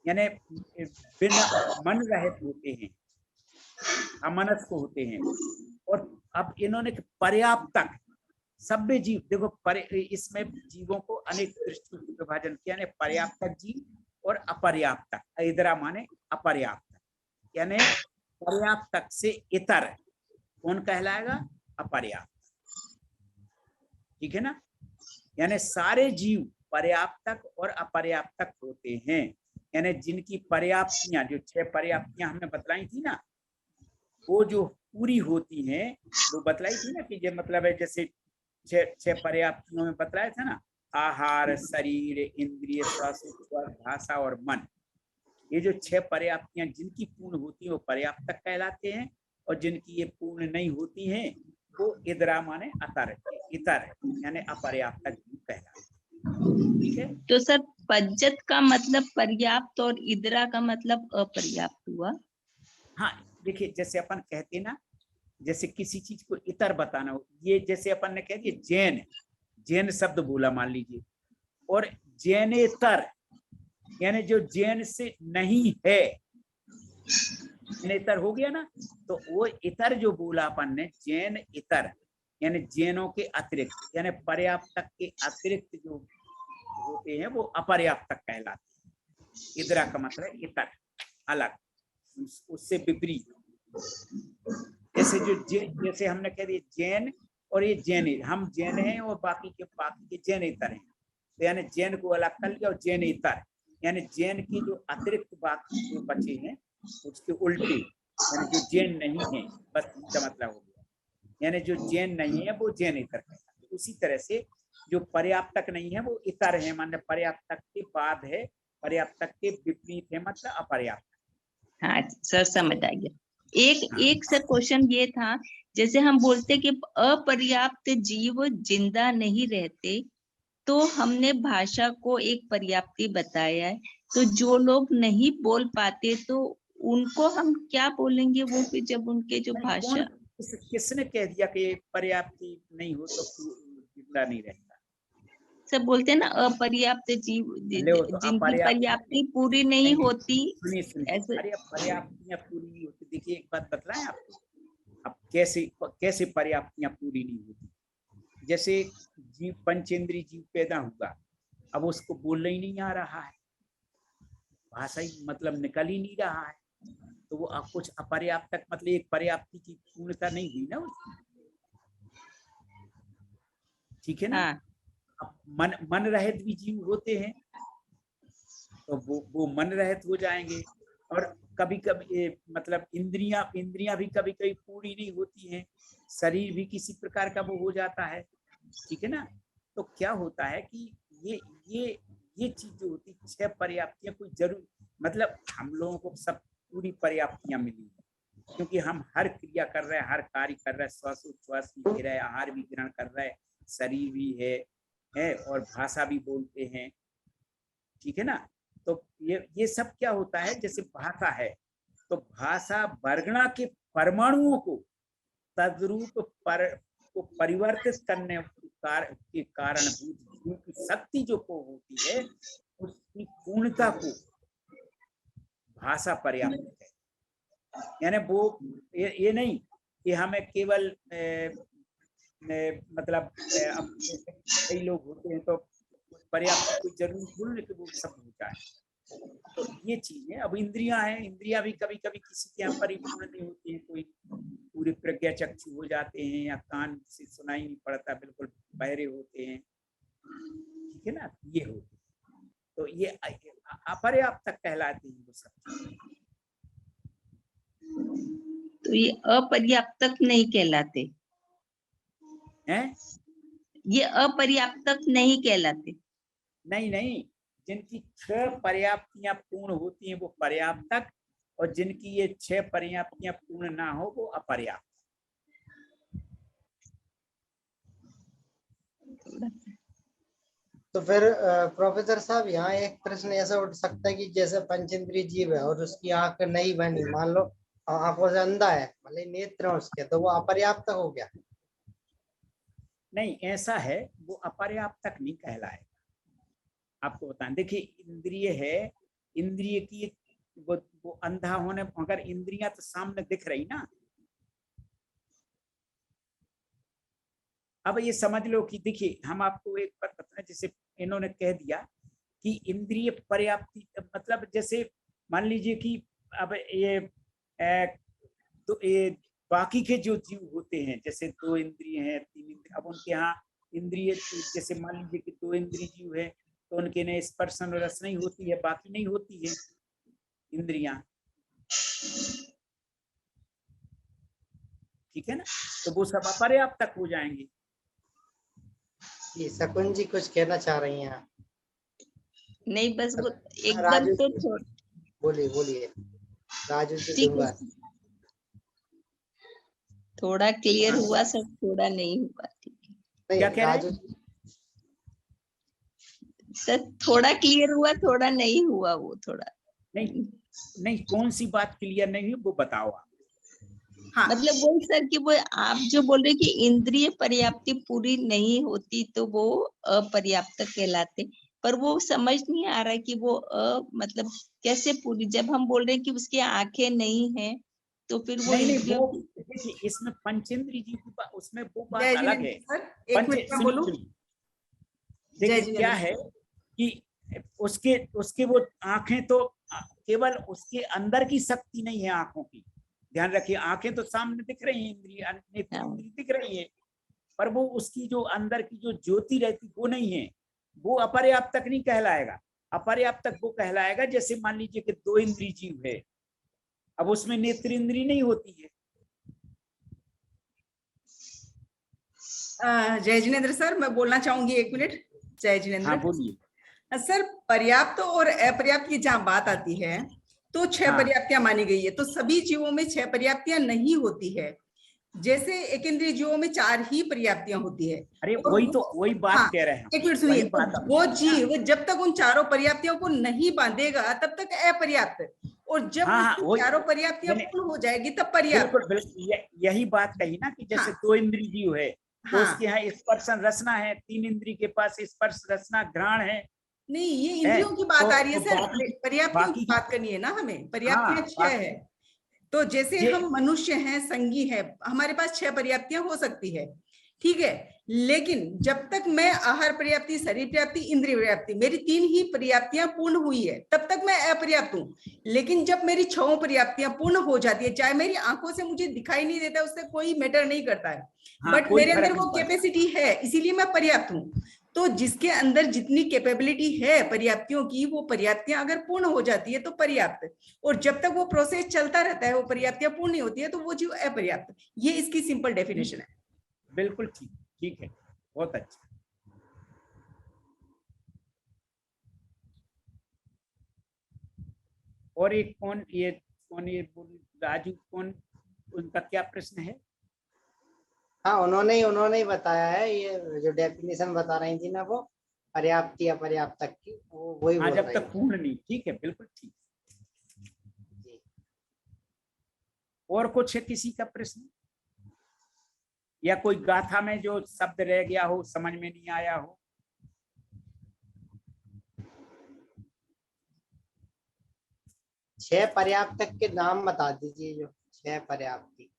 यानी बिना मन रहित होते हैं, अमनस्क होते हैं। और अब इन्होंने पर्याप्तक, सभ्य जीव, देखो इसमें जीवों को अनेक दृष्टियों से विभाजन किया, यानी पर्याप्तक जीव और अपर्याप्तक। इधरा माने अपर्याप्तक, यानी पर्याप्तक से इतर कौन कहलाएगा? अपर्याप्त, ठीक है ना। यानी सारे जीव पर्याप्तक और अपर्याप्तक होते हैं, यानी जिनकी पर्याप्तियां, जो 6 पर्याप्तियां हमने बतलाई थी ना, वो जो पूरी होती हैं, वो बतलाई थी ना कि ये मतलब है जैसे 6 पर्याप्तियों में बतलाया था ना, आहार, शरीर, इंद्रिय, स्वास्थ्य, भाषा और मन। ये जो 6 पर्याप्तियां जिनकी पूर्ण होती है वो पर्याप्तक कहलाते हैं, और जिनकी ये पूर्ण नहीं होती हैं वो इदरा माने अतर, इतर यानी अपर्याप्तक कहलाते हैं, ठीक है। तो सर पज्जत का मतलब पर्याप्त और इदरा का मतलब अपर्याप्त हुआ। हाँ देखिए, जैसे अपन कहते ना, जैसे किसी चीज को इतर बताना हो, ये जैसे अपन ने कह दिया जैन शब्द बोला मान लीजिए, और जैनेतर यानी जो जैन से नहीं है, जैनेतर हो गया ना। तो वो इतर जो बोला अपन ने, जैन इतर यानी जैनों के अतिरिक्त, यानी पर्याप्तक के अतिरिक्त जो होते हैं वो अपर्याप्तक कहलाते हैं। इदरा का मतलब इतर, अलग, उससे विपरीत। जैसे जैसे हमने कह दिया जैन और ये जैन, हम जैन हैं और बाकी के जैनेतर हैं, तो यानी जैन को अलग कर लिया, और जैनेतर यानी जैन की जो अतिरिक्त बाकी जो बचे हैं उसके उल्टे, यानी जो जैन नहीं है, बस इसका मतलब हो गया। यानी जो जैन नहीं है वो जैनेतर कहलाते हैं। उसी तरह से जो पर्याप्तक नहीं है वो इतर है, माने पर्याप्तक के बाद है, पर्याप्तक के विपरीत है, मतलब अपर्याप्त। हाँ सर समझ आ गया। एक सर क्वेश्चन ये था, जैसे हम बोलते कि अपर्याप्त जीव जिंदा नहीं रहते, तो हमने भाषा को एक पर्याप्ति बताया है, तो जो लोग नहीं बोल पाते तो उनको हम क्या बोलेंगे? वो फिर जब उनके जो भाषा, किसने कह दिया कि पर्याप्ति नहीं हो तो जिंदा नहीं रहता? सब बोलते हैं ना अपर्याप्त जीव, तो जिनकी पर्याप्ति पूरी नहीं होती। सुनिए, अरे पर्याप्तियां पूरी नहीं होती। देखिए एक बात बतलाएं आपको, अब कैसे पर्याप्तियां पूरी नहीं होती। जैसे जीव, पंचेंद्रीय जीव पैदा हुआ, अब उसको बोलना ही नहीं आ रहा है, भाषा ही मतलब निकल ही नहीं रहा है, तो वो कुछ अपर्याप्तक, मतलब एक पर्याप्ति की पूर्णता नहीं हुई ना उसकी, ठीक है ना। हाँ। अब मन रहित भी जीव होते हैं, तो वो मन रहित हो जाएंगे। और कभी कभी मतलब इंद्रियां भी कभी कभी पूरी नहीं होती हैं, शरीर भी किसी प्रकार का वो हो जाता है, ठीक है ना। तो क्या होता है कि ये चीज जो होती 6 पर्याप्तियां कोई जरूर, मतलब हम लोगों को सब पूरी पर्याप्तियां मिली है, क्योंकि हम हर क्रिया कर रहे हैं, हर कार्य कर रहे हैं, श्वासोच्छ्वास भी ले रहे हैं, आहार भी ग्रहण कर रहे हैं, शरीर भी है और भाषा भी बोलते हैं, ठीक है ना। तो ये सब क्या होता है, जैसे भाषा है तो भाषा वर्गणा के परमाणुओं को तद्रूप को परिवर्तित करने के कारण जीव की शक्ति जो को होती है, उसकी पूर्णता को भाषा पर्याप्त है। यानी वो ये नहीं कि हमें केवल मतलब अब कई लोग होते हैं तो पर्याप्त कोई जरूरी थोड़ी कि वो सब हो जाए। तो ये चीज है। अब इंद्रियां हैं, इंद्रियां भी कभी कभी किसी के यहाँ परिपूर्ण नहीं होती है, कोई पूरे प्रज्ञा चक्षु हो जाते हैं या कान से सुनाई नहीं पड़ता, बिल्कुल बहरे होते हैं, ठीक है ना। ये होते हैं, तो ये अपर्याप्त कहलाते हैं वो सब। तो ये अपर्याप्तक नहीं कहलाते हैं? ये अपर्याप्तक नहीं कहलाते। नहीं, जिनकी 6 पर्याप्तियां पूर्ण होती हैं वो पर्याप्तक, और जिनकी ये 6 पर्याप्तियां पूर्ण ना हो वो अपर्याप्त। तो फिर प्रोफेसर साहब यहाँ एक प्रश्न ऐसा उठ सकता है कि जैसे पंचेंद्रिय जीव है और उसकी आंख नहीं बनी, मान लो आंखों से अंधा है, मतलब नेत्र है उसके, तो वो अपर्याप्त हो गया? नहीं, ऐसा है, वो अपर्याप्तक नहीं कहलाएगा। आपको बताएं, देखिए इंद्रिय है, इंद्रिय की वो अंधा होने, अगर इंद्रियां तो सामने दिख रही ना, अब ये समझ लो कि देखिए हम आपको एक बात बताएं, जैसे इन्होंने कह दिया कि इंद्रिय पर्याप्ति, मतलब जैसे मान लीजिए कि अब ये तो ये बाकी के जो जीव होते हैं, जैसे 2 इंद्रिय हैं, 3 इंद्रिय, अब उनके यहाँ इंद्रिय, जैसे मान लीजिए कि 2 इंद्रिय जीव है तो उनके ने स्पर्श और रस नहीं होती है, बाकी नहीं होती है इंद्रियां, ठीक है ना। तो वो सब अपर्याप्तक हो जाएंगे। शकुन जी कुछ कहना चाह रही हैं? नहीं, बस वो एकदम तो बोलिए राजू जी। ठीक है, थोड़ा क्लियर हुआ सब, थोड़ा नहीं हुआ, ठीक है। क्या कह रहे हैं? सर थोड़ा क्लियर हुआ, थोड़ा नहीं हुआ, वो थोड़ा नहीं, कौन सी बात क्लियर नहीं हुई वो बताओ आप। हाँ। मतलब वो सर कि वो आप जो बोल रहे कि इंद्रिय पर्याप्ति पूरी नहीं होती तो वो अपर्याप्त कहलाते, पर वो समझ नहीं आ रहा कि वो मतलब कैसे पूरी, जब हम बोल रहे हैं कि उसकी आंखें नहीं है तो फिर वो नहीं, वो देखिए इसमें पंचेंद्रिय जी की उसमें वो बात अलग है। देखिए क्या है कि उसके वो आंखें तो केवल उसके अंदर की शक्ति नहीं है आंखों की, ध्यान रखिए, आंखें तो सामने दिख रही हैं, इंद्रिय दिख रही है, पर वो उसकी जो अंदर की जो ज्योति रहती वो नहीं है, वो अपर्याप्तक नहीं कहलाएगा। अपर्याप्तक वो कहलाएगा जैसे मान लीजिए कि 2 इंद्रिय जीव है, अब उसमें नेत्र इंद्रिय नहीं होती है। जय जिनेन्द्र सर, मैं बोलना चाहूंगी 1 मिनट। जय जिनेन्द्र। हाँ बोलिए सर। पर्याप्त और अपर्याप्त की जहाँ बात आती है तो 6 पर्याप्तियां मानी गई है, तो सभी जीवों में 6 पर्याप्तियां नहीं होती है। जैसे एक इंद्रिय जीवों में 4 ही पर्याप्तियां होती है। अरे वही बात कह रहे हैं। 1 मिनट सुनिए, वो जीव जब तक उन 4 पर्याप्तियों को नहीं बांधेगा तब तक अपर्याप्त, और जब चारों पर्याप्तियां पूर्ण हो जाएगी तब पर्याप्त। यही बात कही ना कि जैसे 2 इंद्रिय जीव है तो उसके यहाँ स्पर्श रसना है, 3 इंद्रिय के पास स्पर्श रसना घ्राण है। नहीं, ये इंद्रियों की बात आ रही है सर, पर्याप्तियों की बात करनी है ना हमें। पर्याप्तियां 6 है, तो जैसे हम मनुष्य हैं, संगी है, हमारे पास 6 पर्याप्तियां हो सकती है, ठीक है। लेकिन जब तक मैं आहार पर्याप्ति, शरीर पर्याप्ति, इंद्रिय पर्याप्ति, मेरी 3 ही पर्याप्तियां पूर्ण हुई है, तब तक मैं अपर्याप्त हूँ। लेकिन जब मेरी 6 पर्याप्तियां पूर्ण हो जाती है, चाहे मेरी आंखों से मुझे दिखाई नहीं देता, उससे कोई मैटर नहीं करता है, बट मेरे अंदर वो कैपेसिटी है, इसीलिए मैं पर्याप्त हूँ। तो जिसके अंदर जितनी कैपेबिलिटी है पर्याप्तियों की, वो पर्याप्तियां अगर पूर्ण हो जाती है तो पर्याप्त, और जब तक वो प्रोसेस चलता रहता है वो पर्याप्तियां पूर्ण नहीं होती है तो वो जीव अपर्याप्त। ये इसकी सिंपल डेफिनेशन है। बिल्कुल ठीक, ठीक है, बहुत अच्छा। और एक कौन ये राजू, कौन, उनका क्या प्रश्न है? हाँ, उन्होंने ही बताया है, ये जो डेफिनेशन बता रही थी ना वो पर्याप्ति अपर्याप्त तक की, वो वही हाँ, बोल जब रही तक पूर्ण नहीं, ठीक है, बिल्कुल ठीक। जी। और कुछ है किसी का प्रश्न, या कोई गाथा में जो शब्द रह गया हो, समझ में नहीं आया हो? छह पर्याप्तक के नाम बता दीजिए, जो छह पर्याप्ति।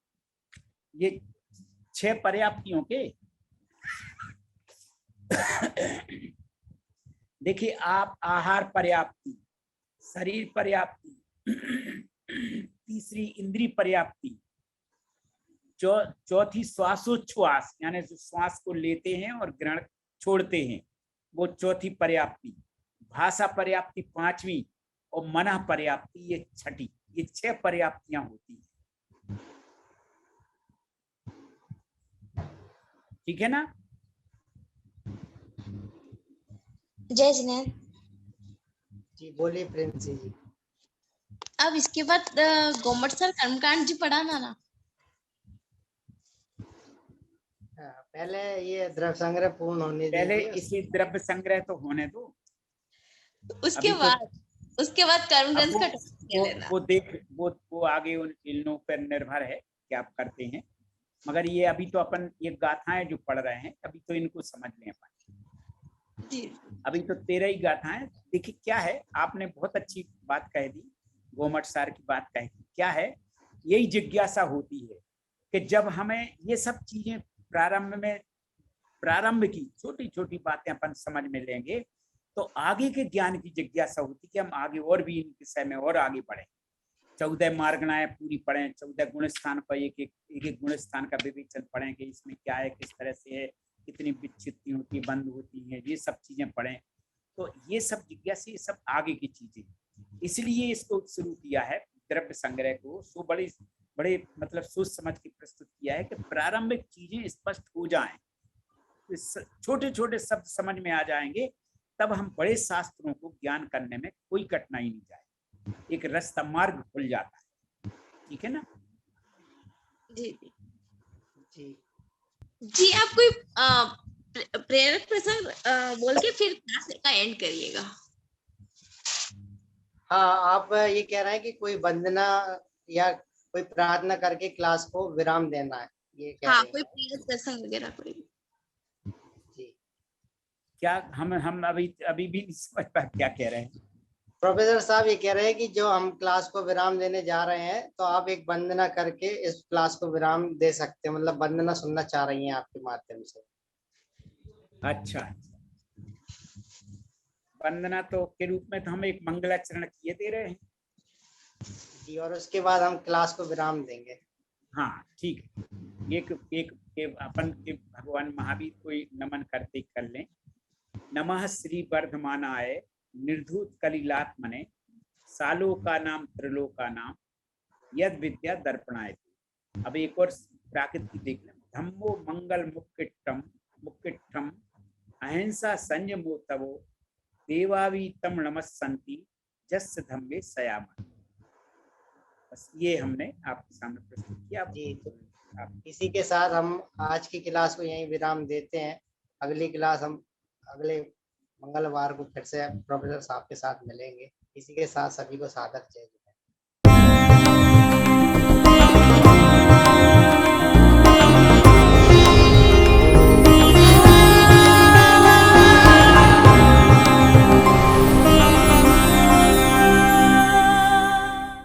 ये छह पर्याप्तियों के देखिए, आप आहार पर्याप्ति, शरीर पर्याप्ति, तीसरी इंद्रिय पर्याप्ति, चौथी श्वासोच्छ्वास यानी जो श्वास को लेते हैं और ग्रहण छोड़ते हैं, वो चौथी पर्याप्ति, भाषा पर्याप्ति पांचवी, और मनः पर्याप्ति ये छठी। ये छह पर्याप्तियां होती है, ठीक है ना? जय जिनेंद्र। जी बोलिए प्रिंसी जी। अब इसके बाद गोमट सर कर्मकांड जी पढ़ाना ना। पहले ये द्रव्य संग्रह पूर्ण होने पहले दीजिए। इसी द्रव्य संग्रह तो होने दो, उसके बाद कर्मग्रंथ का टॉपिक ले लेना। वो देख, वो आगे उन इल्नों पर निर्भर है कि आप करते हैं, मगर ये अभी तो अपन ये गाथाएं जो पढ़ रहे हैं अभी तो इनको समझ लें अपन। जी। अभी तो 13 ही गाथाएं। देखिए क्या है, आपने बहुत अच्छी बात कह दी, गोमट सर की बात कह दी। क्या है, यही जिज्ञासा होती है कि जब हमें ये सब चीजें प्रारंभ की छोटी छोटी बातें अपन समझ में लेंगे तो आगे के ज्ञान की जिज्ञासा होती कि हम आगे और भी इन विषय में और आगे बढ़ें। 14 मार्गणाएं पूरी पढ़ें, 14 गुण स्थान पर एक गुण स्थान का विवेचन पढ़ेंगे, इसमें क्या है, किस तरह से है, कितनी विच्छित्ति होती है, बंद होती है, ये सब चीजें पढ़ें। तो ये सब जिज्ञासा, ये सब आगे की चीजें, इसलिए इसको शुरू किया है द्रव्य संग्रह को। सो बड़े मतलब सोच समझ के प्रस्तुत किया है कि प्रारंभिक चीजें स्पष्ट हो जाएं, छोटे छोटे शब्द समझ में आ जाएंगे, तब हम बड़े शास्त्रों को ज्ञान करने में कोई कठिनाई नहीं जाए, एक रास्ता मार्ग खुल जाता है, ठीक है ना? जी जी जी। आप कोई प्रेरक प्रसंग बोल के फिर क्लास का एंड करिएगा। हाँ, आप ये कह रहे हैं कि कोई वंदना या कोई प्रार्थना करके क्लास को विराम देना है, ये कह हाँ, रहे कोई हैं? प्रेरक प्रसंग वगैरह कोई। जी। क्या हम अभी भी नहीं समझ पाए क्या कह रहे हैं? प्रोफेसर साहब ये कह रहे हैं कि जो हम क्लास को विराम देने जा रहे हैं, तो आप एक वंदना करके इस क्लास को विराम दे सकते हैं, मतलब वंदना सुनना चाह रही हैं आपके माध्यम से। अच्छा, वंदना तो के रूप में तो हम एक मंगलाचरण किए दे रहे हैं जी, और उसके बाद हम क्लास को विराम देंगे। हाँ ठीक है। एक अपन के भगवान महावीर को नमन करते कर लें। नमः श्री वर्धमानाय निर्धूत कलिलात्मने सालोका नाम त्रिलोका नाम यद विद्या दर्पणाय। अब एक और प्राकृतिक देख लें। धम्मो मंगल मुक्किट्ठम अहिंसा संयमो तवो देवावी तम नमस्सन्ति जस्य धम्मे सयामन। बस ये हमने आपके सामने प्रस्तुत किया। जी, तो इसी के साथ हम आज की क्लास को यहीं विराम देते हैं। अगली क्लास हम अगले मंगलवार को फिर से प्रोफेसर साहब के साथ मिलेंगे। इसी के साथ सभी को सादर जय।